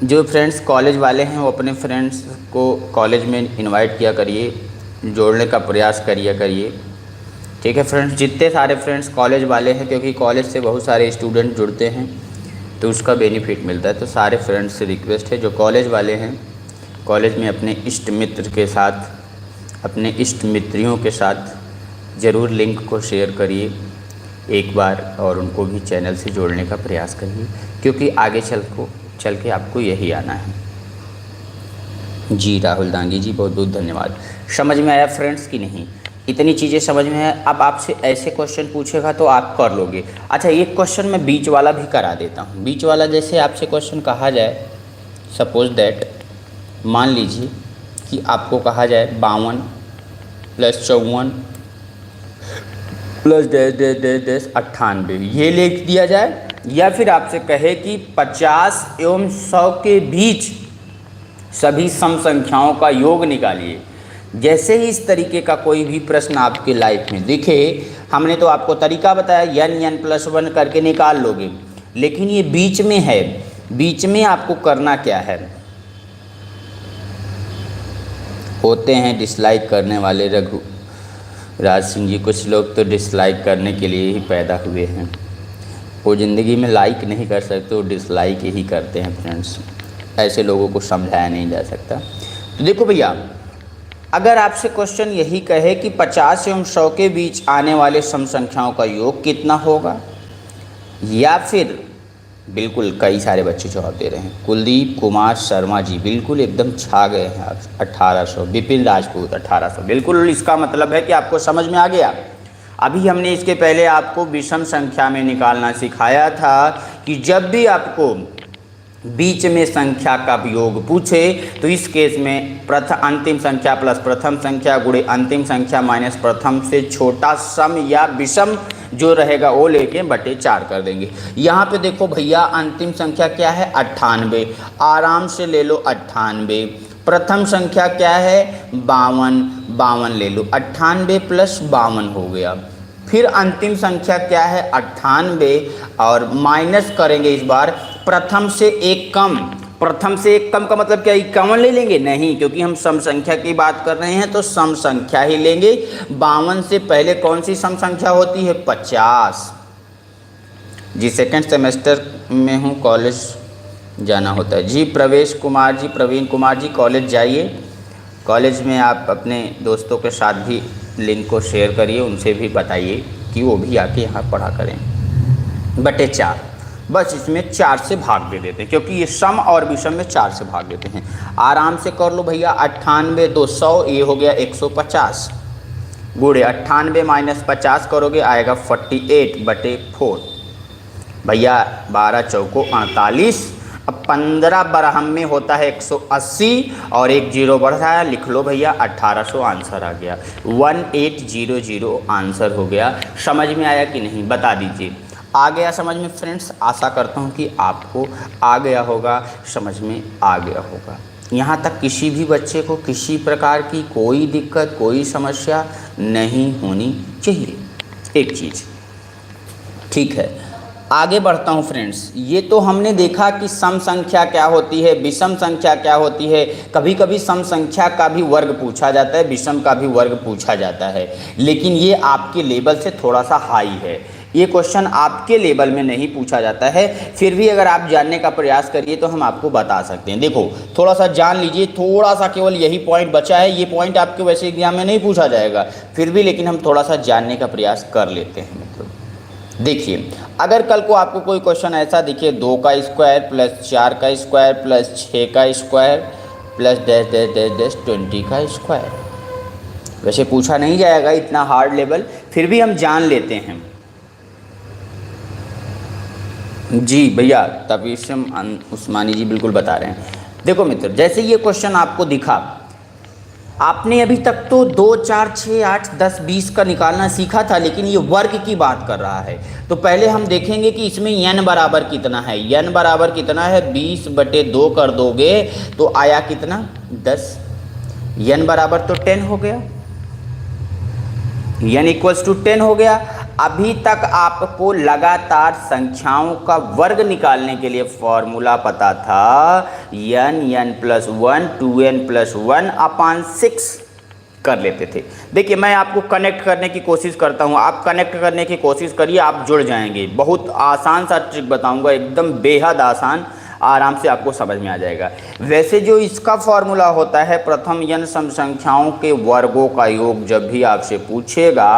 जो फ्रेंड्स कॉलेज वाले हैं वो अपने फ्रेंड्स को कॉलेज में इनवाइट किया करिए, जोड़ने का प्रयास करिए। ठीक है फ्रेंड्स, जितने सारे फ्रेंड्स कॉलेज वाले हैं, क्योंकि कॉलेज से बहुत सारे स्टूडेंट जुड़ते हैं तो उसका बेनिफिट मिलता है। तो सारे फ्रेंड्स से रिक्वेस्ट है, जो कॉलेज वाले हैं, कॉलेज में अपने इष्ट मित्र के साथ, अपने इष्ट मित्रियों के साथ ज़रूर लिंक को शेयर करिए एक बार, और उनको भी चैनल से जोड़ने का प्रयास करिए, क्योंकि आगे चल के आपको यही आना है। जी राहुल दांगी जी, बहुत बहुत धन्यवाद। समझ में आया फ्रेंड्स कि नहीं? इतनी चीज़ें समझ में है। अब आपसे ऐसे क्वेश्चन पूछेगा तो आप कर लोगे। अच्छा, एक क्वेश्चन मैं बीच वाला भी करा देता हूँ। बीच वाला जैसे आपसे क्वेश्चन कहा जाए, सपोज दैट, मान लीजिए कि आपको कहा जाए 52 + 54 + डैश डैश डैश डैश 98, ये लिख दिया जाए। या फिर आपसे कहे कि 50 एवं 100 के बीच सभी सम संख्याओं का योग निकालिए। जैसे ही इस तरीके का कोई भी प्रश्न आपके लाइफ में दिखे, हमने तो आपको तरीका बताया, n + 1 करके निकाल लोगे। लेकिन ये बीच में है, बीच में आपको करना क्या है? होते हैं डिसलाइक करने वाले रघु राज सिंह जी, कुछ लोग तो डिसलाइक करने के लिए ही पैदा हुए हैं। वो ज़िंदगी में लाइक नहीं कर सकते, वो डिसलाइक ही करते हैं फ्रेंड्स। ऐसे लोगों को समझाया नहीं जा सकता। तो देखो भैया, अगर आपसे क्वेश्चन यही कहे कि 50 एवं 100 के बीच आने वाले सम संख्याओं का योग कितना होगा, या फिर बिल्कुल कई सारे बच्चे जवाब दे रहे हैं। कुलदीप कुमार शर्मा जी बिल्कुल एकदम छा गए हैं आप, 1800। विपिन राजपूत 1800, बिल्कुल इसका मतलब है कि आपको समझ में आ गया। अभी हमने इसके पहले आपको विषम संख्या में निकालना सिखाया था कि जब भी आपको बीच में संख्या का योग पूछे तो इस केस में अंतिम संख्या प्लस प्रथम संख्या गुणे अंतिम संख्या माइनस प्रथम से छोटा सम या विषम जो रहेगा वो लेके बटे 4 कर देंगे। यहाँ पे देखो भैया अंतिम संख्या क्या है 98, आराम से ले लो 98। प्रथम संख्या क्या है 52 ले लो, 98 प्लस 52 हो गया। फिर अंतिम संख्या क्या है 98 और माइनस करेंगे इस बार प्रथम से एक कम। प्रथम से एक कम का मतलब क्या 51 ले लेंगे? नहीं, क्योंकि हम सम संख्या की बात कर रहे हैं तो सम संख्या ही लेंगे। 52 से पहले कौन सी सम संख्या होती है 50। जी सेकंड सेमेस्टर में हूँ, कॉलेज जाना होता है। जी प्रवेश कुमार जी, प्रवीण कुमार जी, कॉलेज जाइए। कॉलेज में आप अपने दोस्तों के साथ भी लिंक को शेयर करिए, उनसे भी बताइए कि वो भी आके यहाँ पढ़ा करें। बटे 4 बस इसमें 4 से भाग दे देते हैं क्योंकि ये सम और विषम में 4 से भाग देते हैं। आराम से कर लो भैया। 98 200 ये हो गया 150 गुणे 98 माइनस 50 करोगे आएगा 48 बटे 4 भैया। 12 चौको 48। अब 15 बरहम में होता है 180 और एक जीरो बढ़ रहा है, लिख लो भैया 1800 आंसर आ गया। 1800 आंसर हो गया। समझ में आया कि नहीं बता दीजिए। आ गया समझ में फ्रेंड्स? आशा करता हूँ कि आपको आ गया होगा, समझ में आ गया होगा। यहाँ तक किसी भी बच्चे को किसी प्रकार की कोई दिक्कत कोई समस्या नहीं होनी चाहिए। एक चीज़ ठीक है, आगे बढ़ता हूँ फ्रेंड्स। ये तो हमने देखा कि सम संख्या क्या होती है, विषम संख्या क्या होती है। कभी कभी सम संख्या का भी वर्ग पूछा जाता है, विषम का भी वर्ग पूछा जाता है, लेकिन ये आपके लेवल से थोड़ा सा हाई है। ये क्वेश्चन आपके लेवल में नहीं पूछा जाता है, फिर भी अगर आप जानने का प्रयास करिए तो हम आपको बता सकते हैं। देखो थोड़ा सा जान लीजिए, थोड़ा सा केवल यही पॉइंट बचा है। ये पॉइंट आपके वैसे एग्जाम में नहीं पूछा जाएगा, फिर भी लेकिन हम थोड़ा सा जानने का प्रयास कर लेते हैं। मतलब देखिए, अगर कल को आपको कोई क्वेश्चन ऐसा दिखे 2 का स्क्वायर प्लस 4 का स्क्वायर प्लस 6 का square plus dash dash dash dash 20 का स्क्वायर, वैसे पूछा नहीं जाएगा इतना हार्ड लेवल, फिर भी हम जान लेते हैं। जी भैया तबीशम उस्मानी जी बिल्कुल बता रहे हैं। देखो मित्र, जैसे ये क्वेश्चन आपको दिखा, आपने अभी तक तो 2 4 6 8 10 20 का निकालना सीखा था, लेकिन ये वर्ग की बात कर रहा है। तो पहले हम देखेंगे कि इसमें n बराबर कितना है। n बराबर कितना है 20 बटे 2 कर दोगे तो आया कितना 10। n बराबर तो 10 हो गया, n इक्वल्स टू 10 हो गया। अभी तक आपको लगातार संख्याओं का वर्ग निकालने के लिए फॉर्मूला पता था n प्लस 1 2n प्लस 1 अपान 6 कर लेते थे। देखिए मैं आपको कनेक्ट करने की कोशिश करता हूँ, आप कनेक्ट करने की कोशिश करिए, आप जुड़ जाएंगे। बहुत आसान सा ट्रिक बताऊँगा, एकदम बेहद आसान, आराम से आपको समझ में आ जाएगा। वैसे जो इसका फॉर्मूला होता है प्रथम n सम संख्याओं के वर्गों का योग, जब भी आपसे पूछेगा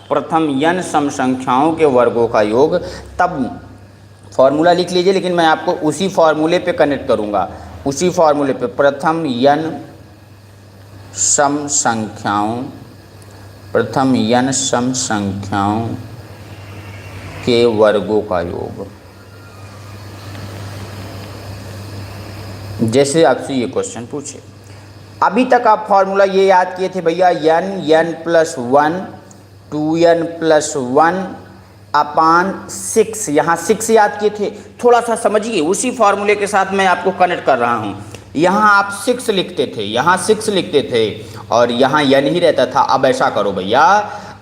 प्रथम n सम संख्याओं के वर्गों का योग, तब फॉर्मूला लिख लीजिए, लेकिन मैं आपको उसी फॉर्मूले पे कनेक्ट करूँगा, उसी फॉर्मूले पे। प्रथम n सम संख्याओं, प्रथम n सम संख्याओं के वर्गों का योग। जैसे आपसे ये क्वेश्चन पूछे, अभी तक आप फॉर्मूला ये याद किए थे भैया n प्लस 1 2n प्लस 1 अपान 6, यहाँ 6 याद किए थे। थोड़ा सा समझिए, उसी फॉर्मूले के साथ मैं आपको कनेक्ट कर रहा हूँ। यहाँ आप 6 लिखते थे, यहाँ 6 लिखते थे और यहाँ n ही रहता था। अब ऐसा करो भैया,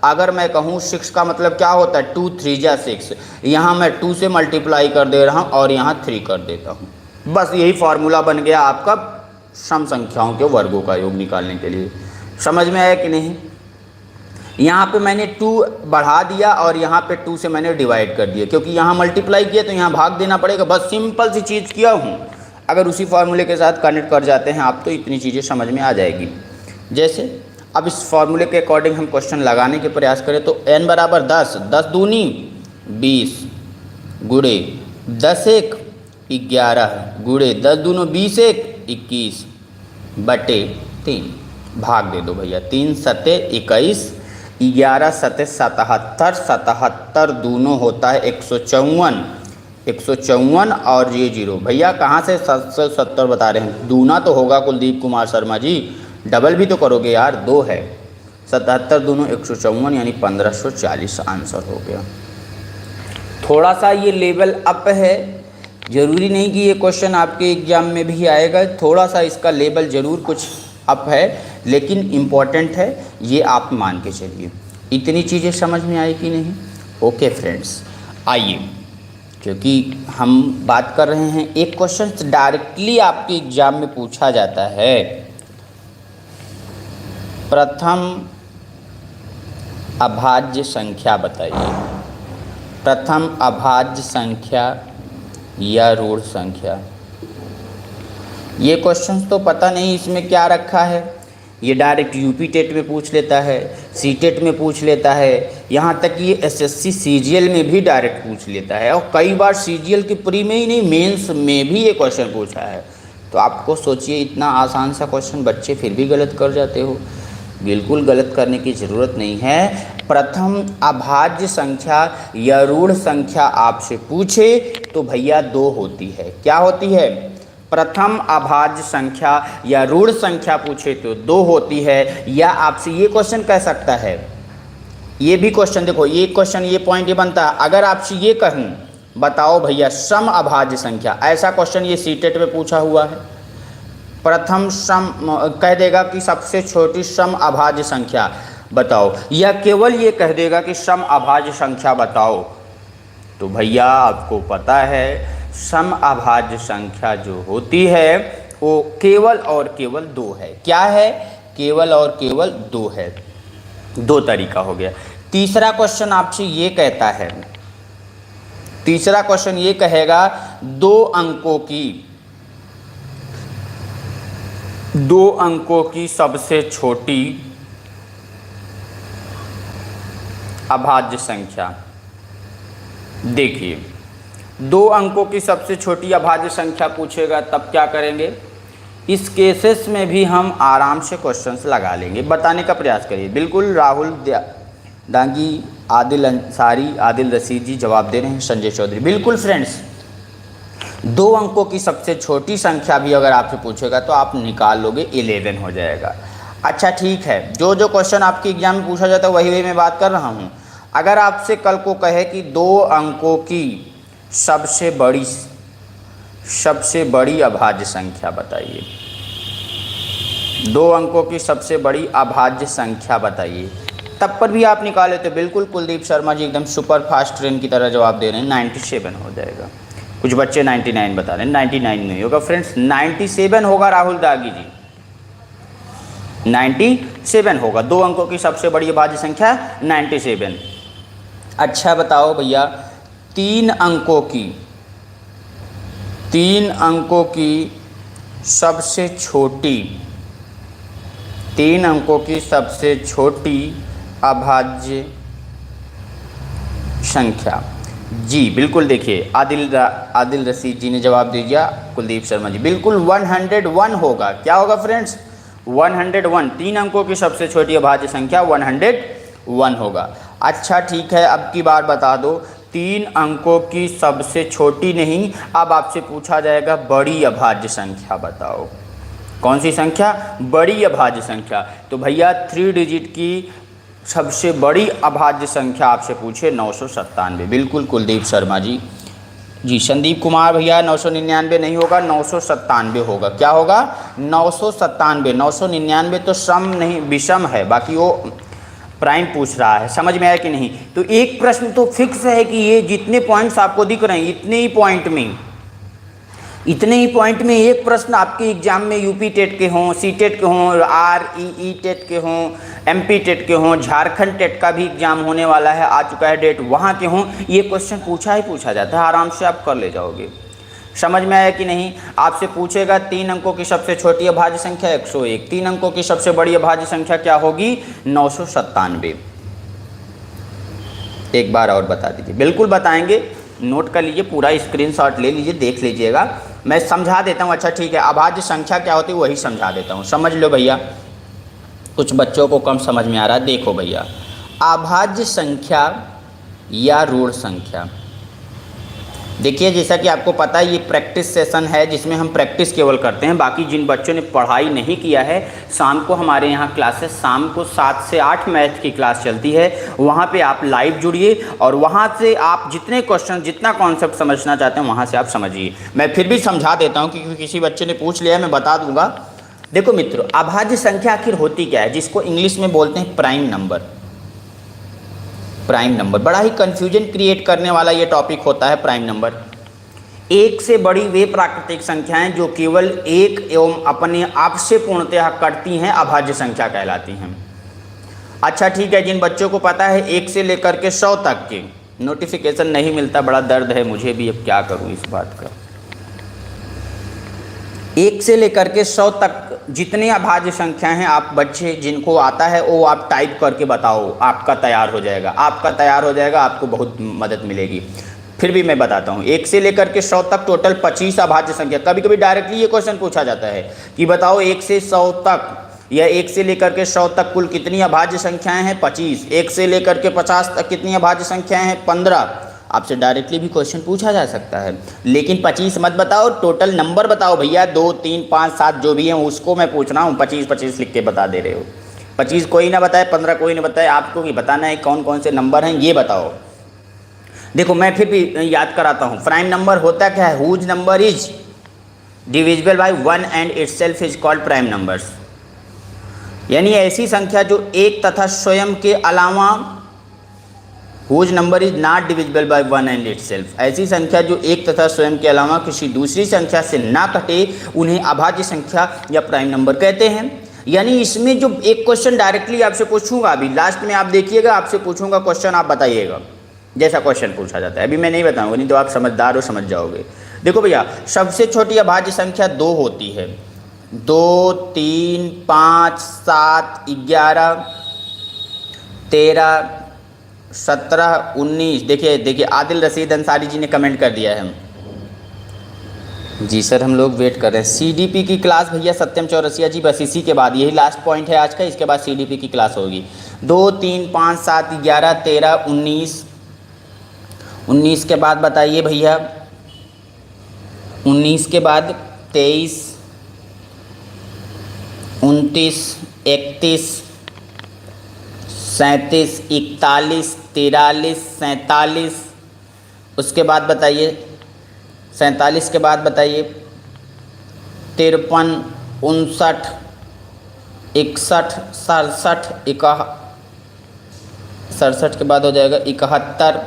अगर मैं कहूँ 6 का मतलब क्या होता है 2 3 जा 6, यहाँ मैं 2 से मल्टीप्लाई कर दे रहा हूँ और यहाँ 3 कर देता हूँ। बस यही फार्मूला बन गया आपका सम संख्याओं के वर्गों का योग निकालने के लिए। समझ में आया कि नहीं? यहाँ पे मैंने 2 बढ़ा दिया और यहाँ पे 2 से मैंने डिवाइड कर दिया, क्योंकि यहाँ मल्टीप्लाई किया तो यहाँ भाग देना पड़ेगा। बस सिंपल सी चीज़ किया हूँ। अगर उसी फार्मूले के साथ कनेक्ट कर जाते हैं आप तो इतनी चीज़ें समझ में आ जाएगी। जैसे अब इस फार्मूले के अकॉर्डिंग हम क्वेश्चन लगाने के प्रयास करें तो n बराबर 10, 10 दूनी 20 गुणे 10 एक 11 गुणे 10 दूनो 20 एक 21 बटे 3, भाग दे दो भैया। 3 सते 21, 11 सते 77, 77 दूनो होता है 154, 154 और ये 0। भैया कहाँ से 770 बता रहे हैं? दूना तो होगा कुलदीप कुमार शर्मा जी, डबल भी तो करोगे यार। 2 है, 77 दूनों 154 यानी 1540 आंसर हो गया। थोड़ा सा ये लेवल अप है, ज़रूरी नहीं कि ये क्वेश्चन आपके एग्ज़ाम में भी आएगा, थोड़ा सा इसका लेवल ज़रूर कुछ अप है, लेकिन इम्पॉर्टेंट है, ये आप मान के चलिए। इतनी चीज़ें समझ में आई कि नहीं? ओके फ्रेंड्स, आइए, क्योंकि हम बात कर रहे हैं, एक क्वेश्चन डायरेक्टली आपके एग्ज़ाम में पूछा जाता है, प्रथम अभाज्य संख्या बताइए। प्रथम अभाज्य संख्या या ऋण संख्या। ये क्वेश्चन तो पता नहीं इसमें क्या रखा है, ये डायरेक्ट यूपी टेट में पूछ लेता है, सी टेट में पूछ लेता है, यहाँ तक ये एसएससी सीजीएल में भी डायरेक्ट पूछ लेता है, और कई बार सीजीएल की प्री में ही नहीं, मेंस में भी ये क्वेश्चन पूछा है। तो आपको सोचिए, इतना आसान सा क्वेश्चन बच्चे फिर भी गलत कर जाते हो। बिल्कुल गलत करने की ज़रूरत नहीं है। प्रथम अभाज्य संख्या या ऋण संख्या आपसे पूछे तो भैया 2 होती है। क्या होती है? प्रथम अभाज्य संख्या या ऋण संख्या पूछे तो 2 होती है। या आपसे ये क्वेश्चन कह सकता है, ये भी क्वेश्चन देखो, ये क्वेश्चन, ये पॉइंट ये बनता है, अगर आपसे ये कहूँ बताओ भैया सम अभाज्य संख्या, ऐसा क्वेश्चन ये सीटेट में पूछा हुआ है। प्रथम सम कह देगा कि सबसे छोटी सम अभाज्य संख्या बताओ, या केवल ये कह देगा कि सम अभाज्य संख्या बताओ, तो भैया आपको पता है सम अभाज्य संख्या जो होती है वो केवल और केवल 2 है। क्या है? केवल और केवल 2 है। 2 तरीका हो गया। तीसरा क्वेश्चन आपसे ये कहता है, तीसरा क्वेश्चन ये कहेगा 2 अंकों की सबसे छोटी अभाज्य संख्या। देखिए, 2 अंकों की सबसे छोटी अभाज्य संख्या पूछेगा तब क्या करेंगे? इस केसेस में भी हम आराम से क्वेश्चंस लगा लेंगे, बताने का प्रयास करिए। बिल्कुल राहुल दांगी, आदिल अंसारी, आदिल रशीद जी जवाब दे रहे हैं, संजय चौधरी। बिल्कुल फ्रेंड्स, 2 अंकों की सबसे छोटी संख्या भी अगर आपसे पूछेगा तो आप निकाल लोगे, 11 हो जाएगा। अच्छा ठीक है, जो जो क्वेश्चन आपके एग्जाम में पूछा जाता है वही मैं बात कर रहा हूँ। अगर आपसे कल को कहे कि 2 अंकों की सबसे बड़ी अभाज्य संख्या बताइए, 2 अंकों की सबसे बड़ी अभाज्य संख्या बताइए, तब पर भी आप निकाले तो बिल्कुल कुलदीप शर्मा जी एकदम सुपर फास्ट ट्रेन की तरह जवाब दे रहे हैं, 97 हो जाएगा। कुछ बच्चे 99 बता रहे हैं, 99 नहीं होगा फ्रेंड्स, 97 होगा राहुल दागी जी, 97 होगा। 2 अंकों की सबसे बड़ी अभाज्य संख्या 97। अच्छा बताओ भैया, 3 अंकों की सबसे छोटी अभाज्य संख्या। जी बिल्कुल, देखिए आदिल रशीद जी ने जवाब दे दिया, कुलदीप शर्मा जी बिल्कुल 101 होगा। क्या होगा फ्रेंड्स? 101। 3 अंकों की सबसे छोटी अभाज्य संख्या 101 होगा। अच्छा ठीक है, अब की बार बता दो, 3 अंकों की सबसे छोटी नहीं, अब आपसे पूछा जाएगा बड़ी अभाज्य संख्या बताओ। कौन सी संख्या? बड़ी अभाज्य संख्या। तो भैया 3 डिजिट की सबसे बड़ी अभाज्य संख्या आपसे पूछे 997। बिल्कुल कुलदीप शर्मा जी। जी संदीप कुमार भैया 999 नहीं होगा, 997 होगा। क्या होगा? 997। 999 तो सम नहीं, विषम है, बाकी वो प्राइम पूछ रहा है। समझ में आया कि नहीं? तो एक प्रश्न तो फिक्स है कि ये जितने पॉइंट्स आपको दिख रहे हैं इतने ही पॉइंट में एक प्रश्न आपके एग्जाम में यूपी टेट के हों, सी टेट के हों, REE टेट के हों, MP टेट के हों, झारखंड टेट का भी एग्जाम होने वाला है, आ चुका है डेट, वहाँ के हों, ये क्वेश्चन पूछा जाता है, आराम से आप कर ले जाओगे। समझ में आया कि नहीं? आपसे पूछेगा 3 अंकों की सबसे छोटी अभाज्य संख्या 101, 3 अंकों की सबसे बड़ी अभाज्य संख्या क्या होगी? 997। एक बार और बता दीजिए। बिल्कुल बताएंगे, नोट कर लीजिए, पूरा स्क्रीनशॉट ले लीजिए, देख लीजिएगा, मैं समझा देता हूँ। अच्छा ठीक है, अभाज्य संख्या क्या होती है वही समझा देता हूँ, समझ लो भैया। कुछ बच्चों को कम समझ में आ रहा है। देखो भैया, अभाज्य संख्या या ऋण संख्या, देखिए जैसा कि आपको पता है ये प्रैक्टिस सेशन है जिसमें हम प्रैक्टिस केवल करते हैं। बाकी जिन बच्चों ने पढ़ाई नहीं किया है, शाम को हमारे यहाँ क्लासेस शाम को 7 से 8 मैथ की क्लास चलती है, वहाँ पे आप लाइव जुड़िए और वहाँ से आप जितने क्वेश्चन जितना कॉन्सेप्ट समझना चाहते हैं वहाँ से आप समझिए। मैं फिर भी समझा देता हूँ क्योंकि किसी बच्चे ने पूछ लिया, मैं बता दूंगा। देखो मित्रों, अभाज्य संख्या आखिर होती क्या है, जिसको इंग्लिश में बोलते हैं प्राइम नंबर। प्राइम नंबर बड़ा ही कंफ्यूजन क्रिएट करने वाला ये टॉपिक होता है। प्राइम नंबर एक से बड़ी वे प्राकृतिक संख्याएं जो केवल एक एवं अपने आप से पूर्णतः कटती हैं अभाज्य संख्या कहलाती हैं। अच्छा ठीक है, जिन बच्चों को पता है 1 से लेकर के 100 तक के नोटिफिकेशन नहीं मिलता, बड़ा दर्द है मुझे भी, अब क्या करूं इस बात का। 1 से लेकर के 100 तक जितनी अभाज्य संख्याएं हैं, आप बच्चे जिनको आता है वो आप टाइप करके बताओ, आपका तैयार हो जाएगा। आपका तैयार हो जाएगा, आपको बहुत मदद मिलेगी। फिर भी मैं बताता हूँ, 1 से लेकर के 100 तक टोटल 25 अभाज्य संख्या। कभी कभी डायरेक्टली ये क्वेश्चन पूछा जाता है कि बताओ 1 से 100 तक या 1 से लेकर के 100 तक कुल कितनी अभाज्य संख्याएं हैं, 25। 1 से लेकर के 50 तक कितनी अभाज्य संख्याएं हैं, 15। आपसे डायरेक्टली भी क्वेश्चन पूछा जा सकता है, लेकिन 25 मत बताओ, टोटल नंबर बताओ भैया। 2, 3, 5, 7 जो भी हैं उसको मैं पूछ रहा हूँ। 25 लिख के बता दे रहे हो। 25 कोई ना बताए, 15 कोई ना बताए, आपको भी बताना है कौन कौन से नंबर हैं ये बताओ। देखो मैं फिर भी याद कराता हूँ, प्राइम नंबर होता क्या है, whose number is divisible by 1 and itself is called prime numbers. यानी ऐसी संख्या जो एक तथा स्वयं के अलावा, whose number is not divisible by 1 and itself, ऐसी संख्या जो एक तथा स्वयं के अलावा किसी दूसरी संख्या से ना कटे उन्हें अभाज्य संख्या या प्राइम नंबर कहते हैं। यानी इसमें जो एक क्वेश्चन डायरेक्टली आपसे पूछूंगा, अभी लास्ट में आप देखिएगा, आपसे पूछूंगा क्वेश्चन, आप बताइएगा जैसा क्वेश्चन पूछा जाता है। अभी मैं नहीं बताऊंगा, नहीं तो आप समझदार हो, समझ जाओगे। देखो भैया, सबसे छोटी अभाज्य संख्या 2 होती है। 2, 3, 5, 7, 11, 13, 17, 19। देखिए आदिल रशीद अंसारी जी ने कमेंट कर दिया है। जी सर, हम लोग वेट कर रहे हैं। सीडीपी की क्लास भैया सत्यम चौरसिया जी, बस इसी के बाद, यही लास्ट पॉइंट है आज का, इसके बाद सीडीपी की क्लास होगी। 2, 3, 5, 7, 11, 13, 19। 19 के बाद बताइए भैया, 19 के बाद 23, 29, 31, 37, 41, 43, 47। उसके बाद बताइए 47 के बाद बताइए 53, 59, 61, 67, 67 के बाद हो जाएगा 71,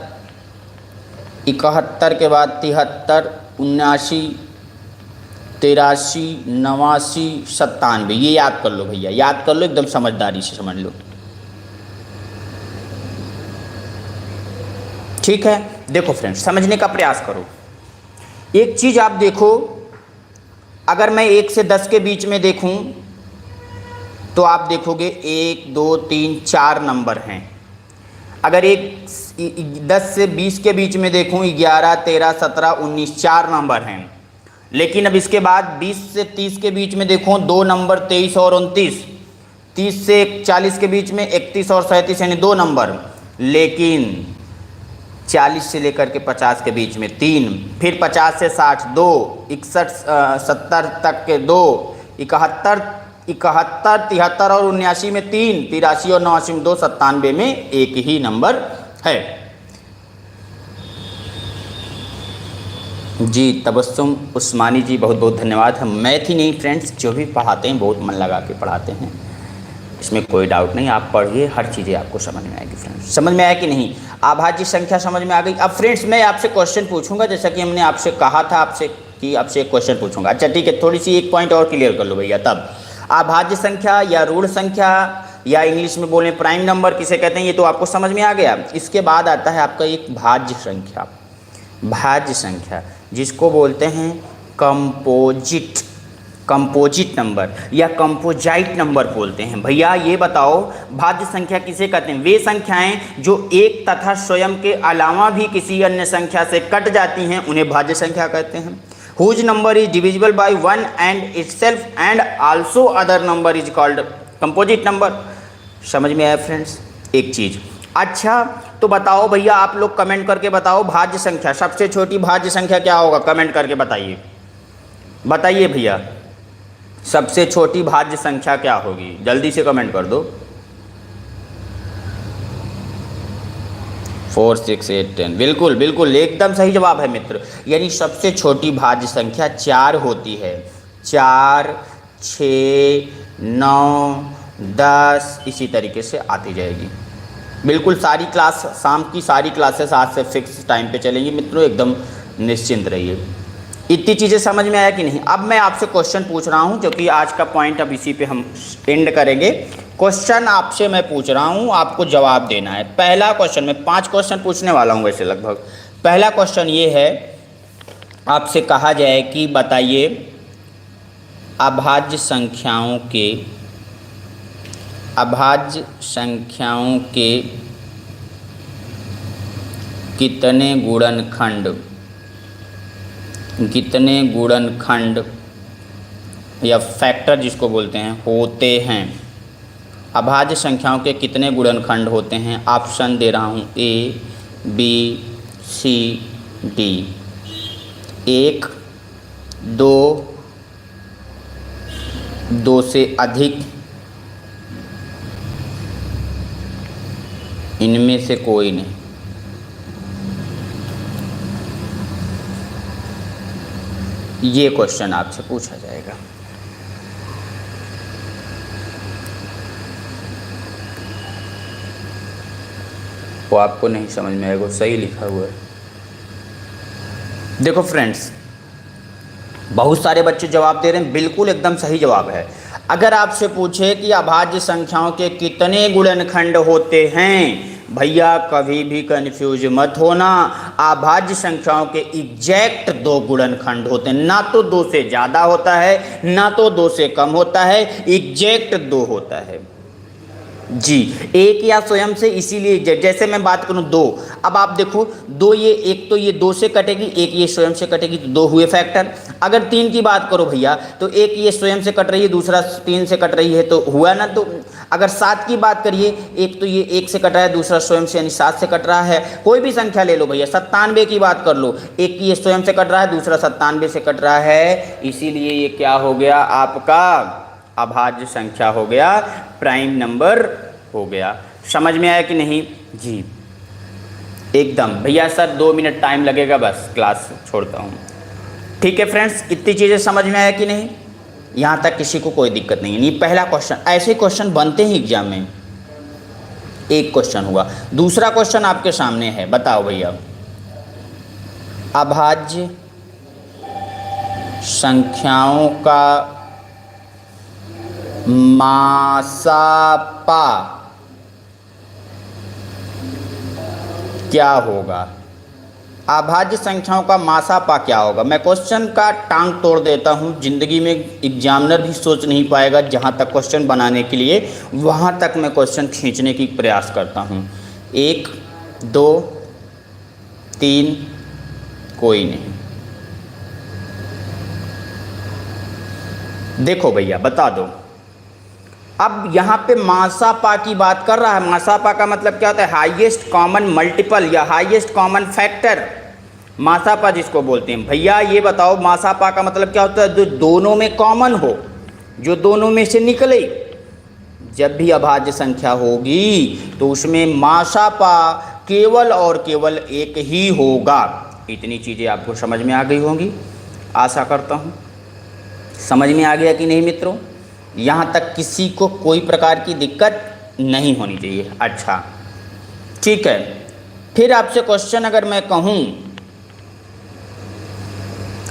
71 के बाद 73, 79, 83, 89, 97। ये याद कर लो भैया, याद कर लो, एकदम समझदारी से समझ लो, ठीक है। देखो फ्रेंड्स, समझने का प्रयास करो। एक चीज़ आप देखो, अगर मैं 1 से 10 के बीच में देखूं तो आप देखोगे 1, 2, 3, 4 नंबर हैं। अगर 10 से 20 के बीच में देखूं 11, 13, 17, 19 4 नंबर हैं। लेकिन अब इसके बाद 20 से 30 के बीच में देखूं 2 नंबर 23 और 29। 30 से 40 के बीच में 31 और 37 यानी 2 नंबर। लेकिन 40 से लेकर के 50 के बीच में 3, फिर 50 से 60 2, 61 70 तक के 2, 71 73 और 79 में 3, 83 और 89 में 2, 97 में एक ही नंबर है। जी तबस्सुम उस्मानी जी, बहुत बहुत धन्यवाद। हम मैथ ही नहीं फ्रेंड्स, जो भी पढ़ाते हैं बहुत मन लगा के पढ़ाते हैं, इसमें कोई डाउट नहीं। आप पढ़िए, हर चीज़ें आपको समझ में आएगी फ्रेंड्स। समझ में आया कि नहीं? अभाज्य संख्या समझ में आ गई। अब फ्रेंड्स मैं आपसे क्वेश्चन पूछूंगा, जैसा कि हमने आपसे कहा था आपसे कि आपसे एक क्वेश्चन पूछूंगा। अच्छा ठीक है, थोड़ी सी एक पॉइंट और क्लियर कर लो भैया। तब अभाज्य संख्या या ऋण संख्या या इंग्लिश में बोलें प्राइम नंबर किसे कहते हैं, ये तो आपको समझ में आ गया। इसके बाद आता है आपका एक भाज्य संख्या। भाज्य संख्या जिसको बोलते हैं कंपोजिट नंबर या कंपोजाइट नंबर बोलते हैं। भैया ये बताओ, भाज्य संख्या किसे कहते हैं? वे संख्याएं जो एक तथा स्वयं के अलावा भी किसी अन्य संख्या से कट जाती हैं उन्हें भाज्य संख्या कहते हैं। Whose number is divisible by 1 and itself and also other number is called composite number. समझ में आया फ्रेंड्स एक चीज़? अच्छा तो बताओ भैया, आप लोग कमेंट करके बताओ भाज्य संख्या, सबसे छोटी भाज्य संख्या क्या होगा, कमेंट करके बताइए। बताइए भैया, सबसे छोटी भाज्य संख्या क्या होगी, जल्दी से कमेंट कर दो। 4, 6, 8, 10, बिल्कुल बिल्कुल एकदम सही जवाब है मित्र। यानी सबसे छोटी भाज्य संख्या 4 होती है। 4, 6, 9, 10 इसी तरीके से आती जाएगी। बिल्कुल सारी क्लास, शाम की सारी क्लासेस आज से फिक्स टाइम पे चलेंगी मित्रों, एकदम निश्चिंत रहिए। इतनी चीज़ें समझ में आया कि नहीं। अब मैं आपसे क्वेश्चन पूछ रहा हूँ, क्योंकि आज का पॉइंट अब इसी पे हम एंड करेंगे। क्वेश्चन आपसे मैं पूछ रहा हूँ, आपको जवाब देना है। पहला क्वेश्चन, मैं 5 क्वेश्चन पूछने वाला हूँ वैसे लगभग। पहला क्वेश्चन ये है, आपसे कहा जाए कि बताइए अभाज्य संख्याओं के कितने गुणनखंड या फैक्टर जिसको बोलते हैं होते हैं। अभाज्य संख्याओं के कितने गुणनखंड होते हैं। ऑप्शन दे रहा हूँ A, B, C, D। 1, 2, 2 से अधिक, इनमें से कोई नहीं। ये क्वेश्चन आपसे पूछा जाएगा। वो आपको नहीं समझ में आएगा, सही लिखा हुआ है। देखो फ्रेंड्स, बहुत सारे बच्चे जवाब दे रहे हैं, बिल्कुल एकदम सही जवाब है। अगर आपसे पूछे कि अभाज्य संख्याओं के कितने गुणनखंड होते हैं, भैया कभी भी कंफ्यूज मत होना। अभाज्य संख्याओं के एग्जैक्ट 2 गुणनखंड होते हैं, ना तो 2 से ज़्यादा होता है ना तो 2 से कम होता है, एग्जैक्ट 2 होता है जी। एक या स्वयं से, इसीलिए जैसे मैं बात करूं 2, अब आप देखो 2, ये एक तो ये 2 से कटेगी, एक ये स्वयं से कटेगी, तो 2 हुए फैक्टर। अगर 3 की बात करो भैया, तो एक ये स्वयं से कट रही है, दूसरा 3 से कट रही है, तो हुआ ना। तो अगर 7 की बात करिए, एक तो ये 1 से कट रहा है, दूसरा स्वयं से यानी 7 से कट रहा है। कोई भी संख्या ले लो भैया, 97 की बात कर लो, एक ये स्वयं से कट रहा है, दूसरा 97 से कट रहा है, इसीलिए ये क्या हो गया, आपका अभाज्य संख्या हो गया, प्राइम नंबर हो गया। समझ में आया कि नहीं जी, एकदम। भैया सर 2 मिनट टाइम लगेगा, बस क्लास छोड़ता हूँ। ठीक है फ्रेंड्स, इतनी चीज़ें समझ में आया कि नहीं, यहाँ तक किसी को कोई दिक्कत नहीं है। ये पहला क्वेश्चन, ऐसे क्वेश्चन बनते हैं एग्जाम में। एक क्वेश्चन हुआ। दूसरा क्वेश्चन आपके सामने है, बताओ भैया अभाज्य संख्याओं का मासापा क्या होगा। अभाज्य संख्याओं का मासापा क्या होगा। मैं क्वेश्चन का टांग तोड़ देता हूं, जिंदगी में एग्जामिनर भी सोच नहीं पाएगा। जहां तक क्वेश्चन बनाने के लिए, वहां तक मैं क्वेश्चन खींचने की प्रयास करता हूं। 1, 2, 3, कोई नहीं। देखो भैया बता दो, अब यहाँ पे मासापा की बात कर रहा है। मासापा का मतलब क्या होता है, हाईएस्ट कॉमन मल्टीपल या हाईएस्ट कॉमन फैक्टर, मासापा जिसको बोलते हैं। भैया ये बताओ, मासापा का मतलब क्या होता है, जो दोनों में कॉमन हो, जो दोनों में से निकले। जब भी अभाज्य संख्या होगी तो उसमें मासापा केवल और केवल एक ही होगा। इतनी चीज़ें आपको समझ में आ गई होंगी, आशा करता हूँ। समझ में आ गया कि नहीं मित्रों, यहाँ तक किसी को कोई प्रकार की दिक्कत नहीं होनी चाहिए। अच्छा ठीक है, फिर आपसे क्वेश्चन अगर मैं कहूँ,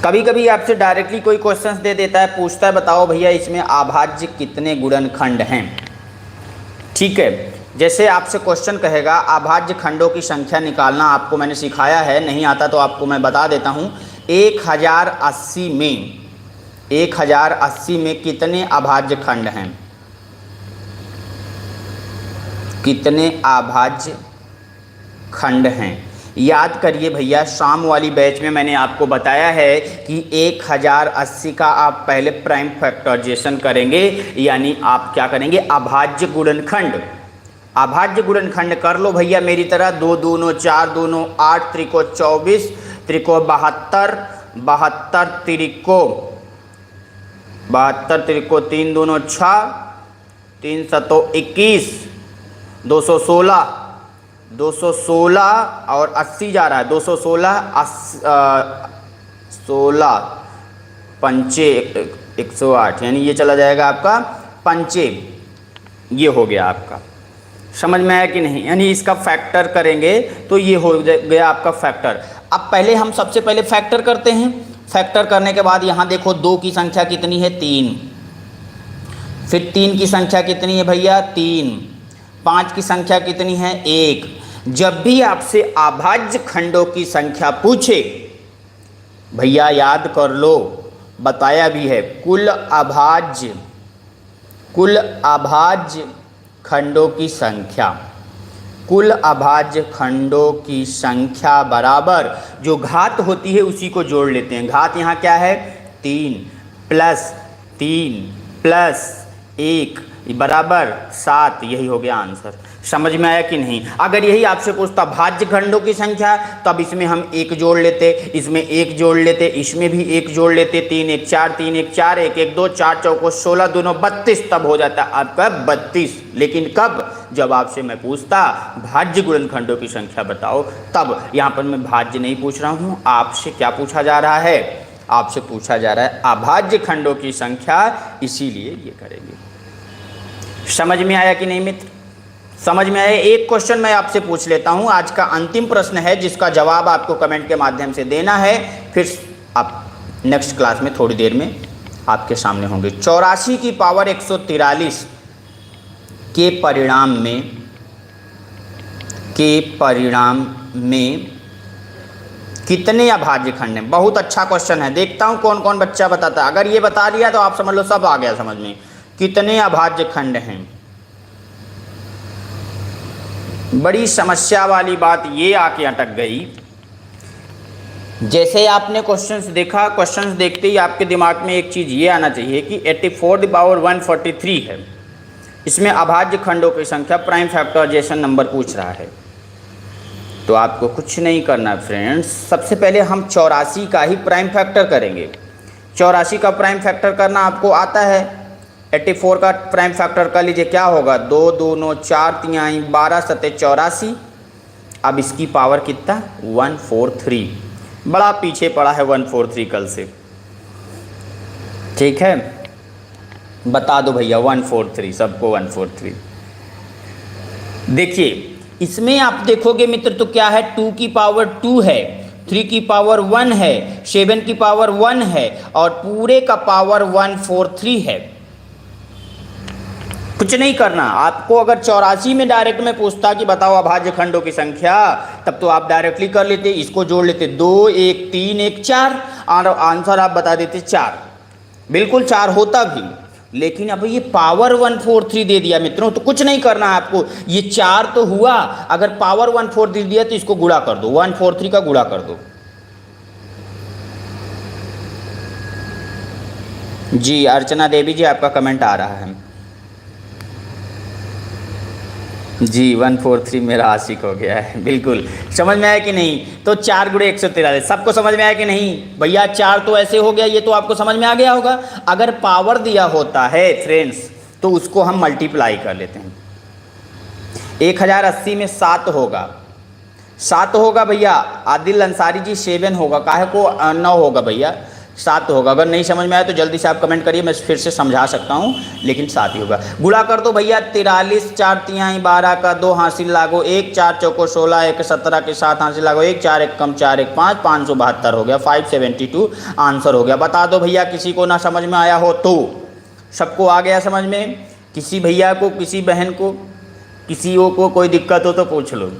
कभी कभी आपसे डायरेक्टली कोई क्वेश्चन दे देता है, पूछता है बताओ भैया इसमें अभाज्य कितने गुणनखंड हैं। ठीक है, जैसे आपसे क्वेश्चन कहेगा अभाज्य खंडों की संख्या निकालना, आपको मैंने सिखाया है, नहीं आता तो आपको मैं बता देता हूँ। 1080 में कितने अभाज्य खंड हैं, कितने अभाज्य खंड हैं। याद करिए भैया, शाम वाली बैच में मैंने आपको बताया है कि 1080 का आप पहले प्राइम फैक्टराइजेशन करेंगे, यानी आप क्या करेंगे, अभाज्य गुणनखंड, अभाज्य गुणनखंड कर लो भैया मेरी तरह, 2 दूनो 4 दूनो 8 त्रिको 24 त्रिको 72 72 त्रिको 3 दूनो 6 3 सतो 21 216 और 80 जा रहा है 216 16 पंचे 108 यानी ये चला जाएगा आपका पंचे, ये हो गया आपका। समझ में आया कि नहीं? यानी इसका फैक्टर करेंगे तो ये हो गया आपका फैक्टर। अब पहले हम सबसे पहले फैक्टर करते हैं। फैक्टर करने के बाद यहाँ देखो 2 की संख्या कितनी है 3, फिर 3 की संख्या कितनी है भैया 3, 5 की संख्या कितनी है 1। जब भी आपसे अभाज्य खंडों की संख्या पूछे भैया याद कर लो, बताया भी है, कुल अभाज्य खंडों की संख्या, कुल अभाज्य खंडों की संख्या बराबर जो घात होती है उसी को जोड़ लेते हैं। घात यहाँ क्या है 3 प्लस 1 बराबर 7, यही हो गया आंसर। समझ में आया कि नहीं? अगर यही आपसे पूछता भाज्य खंडों की संख्या, तब इसमें हम 1 जोड़ लेते, इसमें 1 जोड़ लेते, इसमें भी 1 जोड़ लेते, 3 1 4 3 1 4 1 1 2 4 चौको 16 दोनों 32, तब हो जाता आपका 32। लेकिन कब? जब आपसे मैं पूछता भाज्य गुणनखंडों की संख्या बताओ, तब। यहाँ पर मैं भाज्य नहीं पूछ रहा हूँ, आपसे क्या पूछा जा रहा है? आपसे पूछा जा रहा है अभाज्य खंडों की संख्या, इसीलिए ये करेंगे। समझ में आया कि नहीं मित्र? समझ में आया? एक क्वेश्चन मैं आपसे पूछ लेता हूं, आज का अंतिम प्रश्न है जिसका जवाब आपको कमेंट के माध्यम से देना है, फिर आप नेक्स्ट क्लास में थोड़ी देर में आपके सामने होंगे। 84 की पावर 143 के परिणाम में कितने अभाज्य खंड हैं? बहुत अच्छा क्वेश्चन है, देखता हूं कौन कौन बच्चा बताता है। अगर ये बता दिया तो आप समझ लो सब आ गया समझ में। कितने अभाज्य खंड हैं? बड़ी समस्या वाली बात ये आके अटक गई। जैसे आपने क्वेश्चंस देखा, क्वेश्चंस देखते ही आपके दिमाग में एक चीज़ ये आना चाहिए कि 84 की पावर 143 है, इसमें अभाज्य खंडों की संख्या प्राइम फैक्टराइजेशन नंबर पूछ रहा है। तो आपको कुछ नहीं करना फ्रेंड्स, सबसे पहले हम 84 का ही प्राइम फैक्टर करेंगे। 84 का प्राइम फैक्टर करना आपको आता है। 84 का प्राइम फैक्टर कर लीजिए, क्या होगा 2 दूनो 4 तिहाई 12 सते 84। अब इसकी पावर कितना 143, बड़ा पीछे पड़ा है 143 कल से। ठीक है, बता दो भैया 143, सबको 143। देखिए इसमें आप देखोगे मित्र तो क्या है, 2 की पावर 2 है, 3 की पावर 1 है, 7 की पावर 1 है और पूरे का पावर 143 है। कुछ नहीं करना आपको। अगर 84 में डायरेक्ट में पूछता कि बताओ अभाज्य खंडों की संख्या, तब तो आप डायरेक्टली कर लेते, इसको जोड़ लेते 2 1 3 1 4 और आंसर आप बता देते 4, बिल्कुल 4 होता भी। लेकिन अब ये पावर 143 दे दिया मित्रों, तो कुछ नहीं करना है आपको। ये 4 तो हुआ, अगर पावर 143 दिया तो इसको गुणा कर दो, 143 का गुणा कर दो। जी अर्चना देवी जी आपका कमेंट आ रहा है जी, 143 मेरा आशिक हो गया है। बिल्कुल समझ में आया कि नहीं? तो 4 गुणे 143 सबको समझ में आया कि नहीं भैया? 4 तो ऐसे हो गया, ये तो आपको समझ में आ गया होगा। अगर पावर दिया होता है फ्रेंड्स तो उसको हम मल्टीप्लाई कर लेते हैं। 1080 में 7 होगा, 7 होगा भैया। आदिल अंसारी जी 7 होगा, काहे को 9 होगा भैया, 7 होगा। अगर नहीं समझ में आया तो जल्दी से आप कमेंट करिए, मैं फिर से समझा सकता हूँ, लेकिन 7 ही होगा। गुणा कर दो भैया, 43 4 तिहाई 12 का 2 हासिल लागो 1, 4 चौको 16 1 17 के 7 हासिल लागो 1, 4 1 कम 4 1 5, 572 हो गया, 572 आंसर हो गया। बता दो भैया, किसी को ना समझ में आया हो तो? सबको आ गया समझ में? किसी भैया को, किसी बहन को, किसी को कोई दिक्कत हो तो पूछ लो।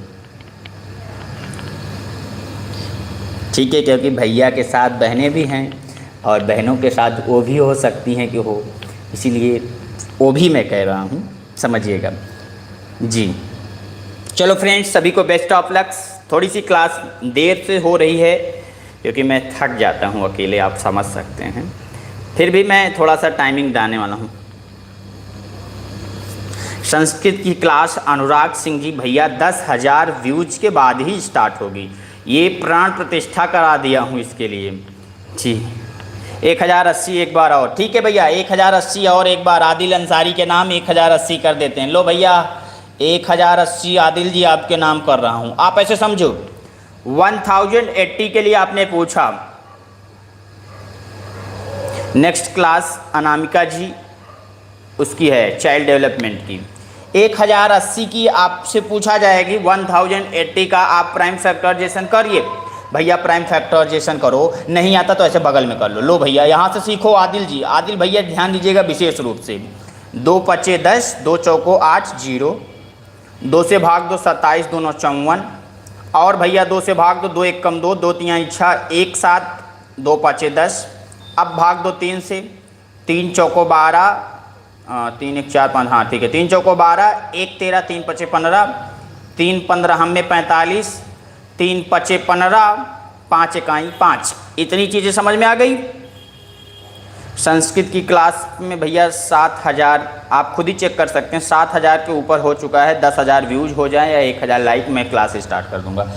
ठीक है, क्योंकि भैया के साथ बहनें भी हैं और बहनों के साथ वो भी हो सकती हैं कि हो, इसीलिए वो भी मैं कह रहा हूँ, समझिएगा जी। चलो फ्रेंड्स, सभी को बेस्ट ऑफ लक। थोड़ी सी क्लास देर से हो रही है क्योंकि मैं थक जाता हूँ अकेले, आप समझ सकते हैं। फिर भी मैं थोड़ा सा टाइमिंग डालने वाला हूँ। संस्कृत की क्लास अनुराग सिंह जी भैया 10,000 व्यूज के बाद ही स्टार्ट होगी। ये प्राण प्रतिष्ठा करा दिया हूँ इसके लिए जी। 1080 एक बार और, ठीक है भैया 1080 और एक बार आदिल अंसारी के नाम 1080 कर देते हैं। लो भैया 1080 आदिल जी आपके नाम कर रहा हूँ। आप ऐसे समझो 1080 के लिए आपने पूछा। नेक्स्ट क्लास अनामिका जी, उसकी है चाइल्ड डेवलपमेंट की। 1080 की आपसे पूछा जाएगी, 1080 का आप प्राइम फैक्टराइजेशन करिए। भैया प्राइम फैक्टराइजेशन करो, नहीं आता तो ऐसे बगल में कर लो। लो भैया यहाँ से सीखो आदिल जी। आदिल भैया ध्यान दीजिएगा विशेष रूप से। 2 पचे 10, 2 चौको 8, 0, 2 से भाग दो 27, 2 9 54, और भैया 2 से भाग दो 2 1 कम 2, 2 3 6, 1 7, 2 पचे 10। अब भाग दो 3 से, 3 चौको 12, 3 1 4 5, हाँ ठीक है, 3 चौको 12, 1 13, 3 पचे 15, 3 15 हम में 45, 3 पचे 15, 5 इकाई 5। इतनी चीज़ें समझ में आ गई। संस्कृत की क्लास में भैया 7,000 आप खुद ही चेक कर सकते हैं, 7,000 के ऊपर हो चुका है। 10,000 व्यूज हो जाए या 1,000 लाइक, मैं क्लास स्टार्ट कर दूंगा।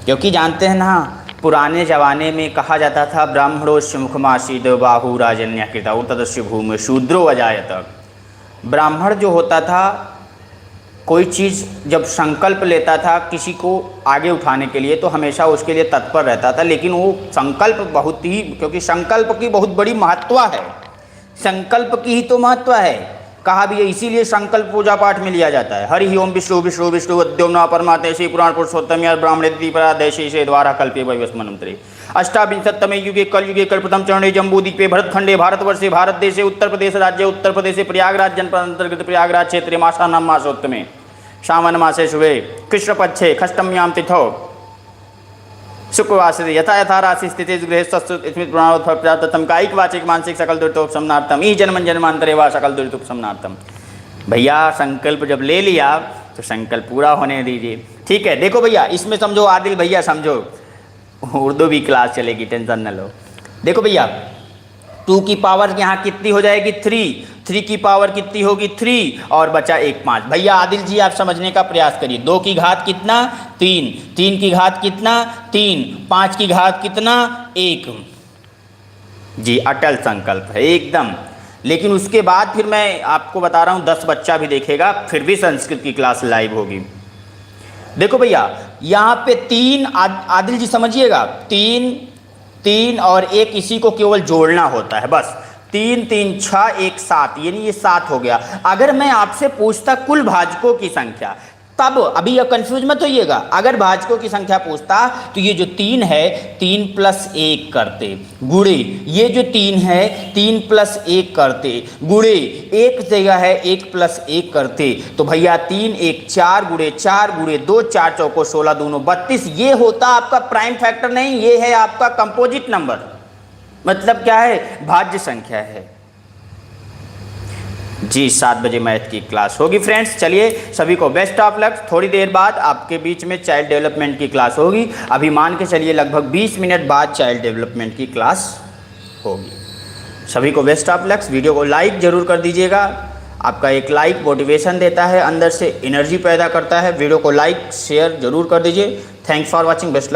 क्योंकि जानते हैं ना, पुराने ज़माने में कहा जाता था ब्राह्मणोस्य मुखमासीद बाहु राजन्यकृता तदस्य भूमि शूद्रो अजायत। ब्राह्मण जो होता था, कोई चीज़ जब संकल्प लेता था किसी को आगे उठाने के लिए तो हमेशा उसके लिए तत्पर रहता था। लेकिन वो संकल्प बहुत ही, क्योंकि संकल्प की बहुत बड़ी महत्व है, संकल्प की ही तो महत्व है। कहा भी है, इसीलिए संकल्प पूजा पाठ में लिया जाता है। हरि ओम विष्णु विष्णु विष्णु अद्योम्ना परमातेशी पुराण पुरुषोत्तम ब्राह्मणे परादेशी से द्वारा कल्पे वैवस्मनंतरे अष्टाविंशतमे युगे कलयुगे कल्पतम चरणे जम्बूद्वीपे भरतखंडे भारतवर्षे भारत देशे उत्तर प्रदेश राज्य उत्तर प्रदेशे प्रयागराज जनपद अंतर्गत प्रयागराज क्षेत्रे मासानां मासोत्तमे सावन मासे शुभे कृष्णपक्षे खष्टम्यां तिथौ शुक्रवासरे यथा यथा राशि स्थिति गृह स्मित प्रणाम कायिक वाचिक मानसिक सकल दुर्तोपशमनार्थम ई जन्म जन्मांतरे वा सकल दुर्तोपशमनार्थम। भैया संकल्प जब ले लिया तो संकल्प पूरा होने दीजिए। ठीक है, देखो भैया इसमें समझो, आदिल भैया समझो, उर्दू भी क्लास चलेगी, टेंशन न लो। देखो भैया 2 की पावर यहाँ कितनी हो जाएगी 3, 3 की पावर कितनी होगी 3, और बचा 1 5। भैया आदिल जी आप समझने का प्रयास करिए। 2 की घात कितना 3, 3 की घात कितना 3, 5 की घात कितना 1। जी अटल संकल्प है एकदम। लेकिन उसके बाद फिर मैं आपको बता रहा हूँ 10 बच्चा भी देखेगा, फिर भी संस्कृत की क्लास लाइव होगी। देखो भैया यहाँ पे 3, आदिल जी समझिएगा, 3 और 1 इसी को केवल जोड़ना होता है बस। 3 3 6 1 7, यानी ये 7 हो गया। अगर मैं आपसे पूछता कुल भाजकों की संख्या, तब अभी यह कंफ्यूज मत होइएगा। अगर भाजकों की संख्या पूछता तो ये जो 3 है 3 + 1 करते, गुणे ये जो 3 है 3 + 1 करते, गुणे एक जगह है 1 + 1 करते। तो भैया 3 1 4 गुणे 4 गुणे 2 4 चौको 16 दूनो 32। ये होता आपका प्राइम फैक्टर नहीं, ये है आपका कंपोजिट नंबर। मतलब क्या है, भाज्य संख्या है जी। 7 बजे मैथ की क्लास होगी फ्रेंड्स। चलिए सभी को बेस्ट ऑफ लक। थोड़ी देर बाद आपके बीच में चाइल्ड डेवलपमेंट की क्लास होगी। अभी मान के चलिए लगभग 20 मिनट बाद चाइल्ड डेवलपमेंट की क्लास होगी। सभी को बेस्ट ऑफ लक। वीडियो को लाइक जरूर कर दीजिएगा। आपका एक लाइक मोटिवेशन देता है, अंदर से एनर्जी पैदा करता है। वीडियो को लाइक शेयर जरूर कर दीजिए। Thanks for watching, best luck.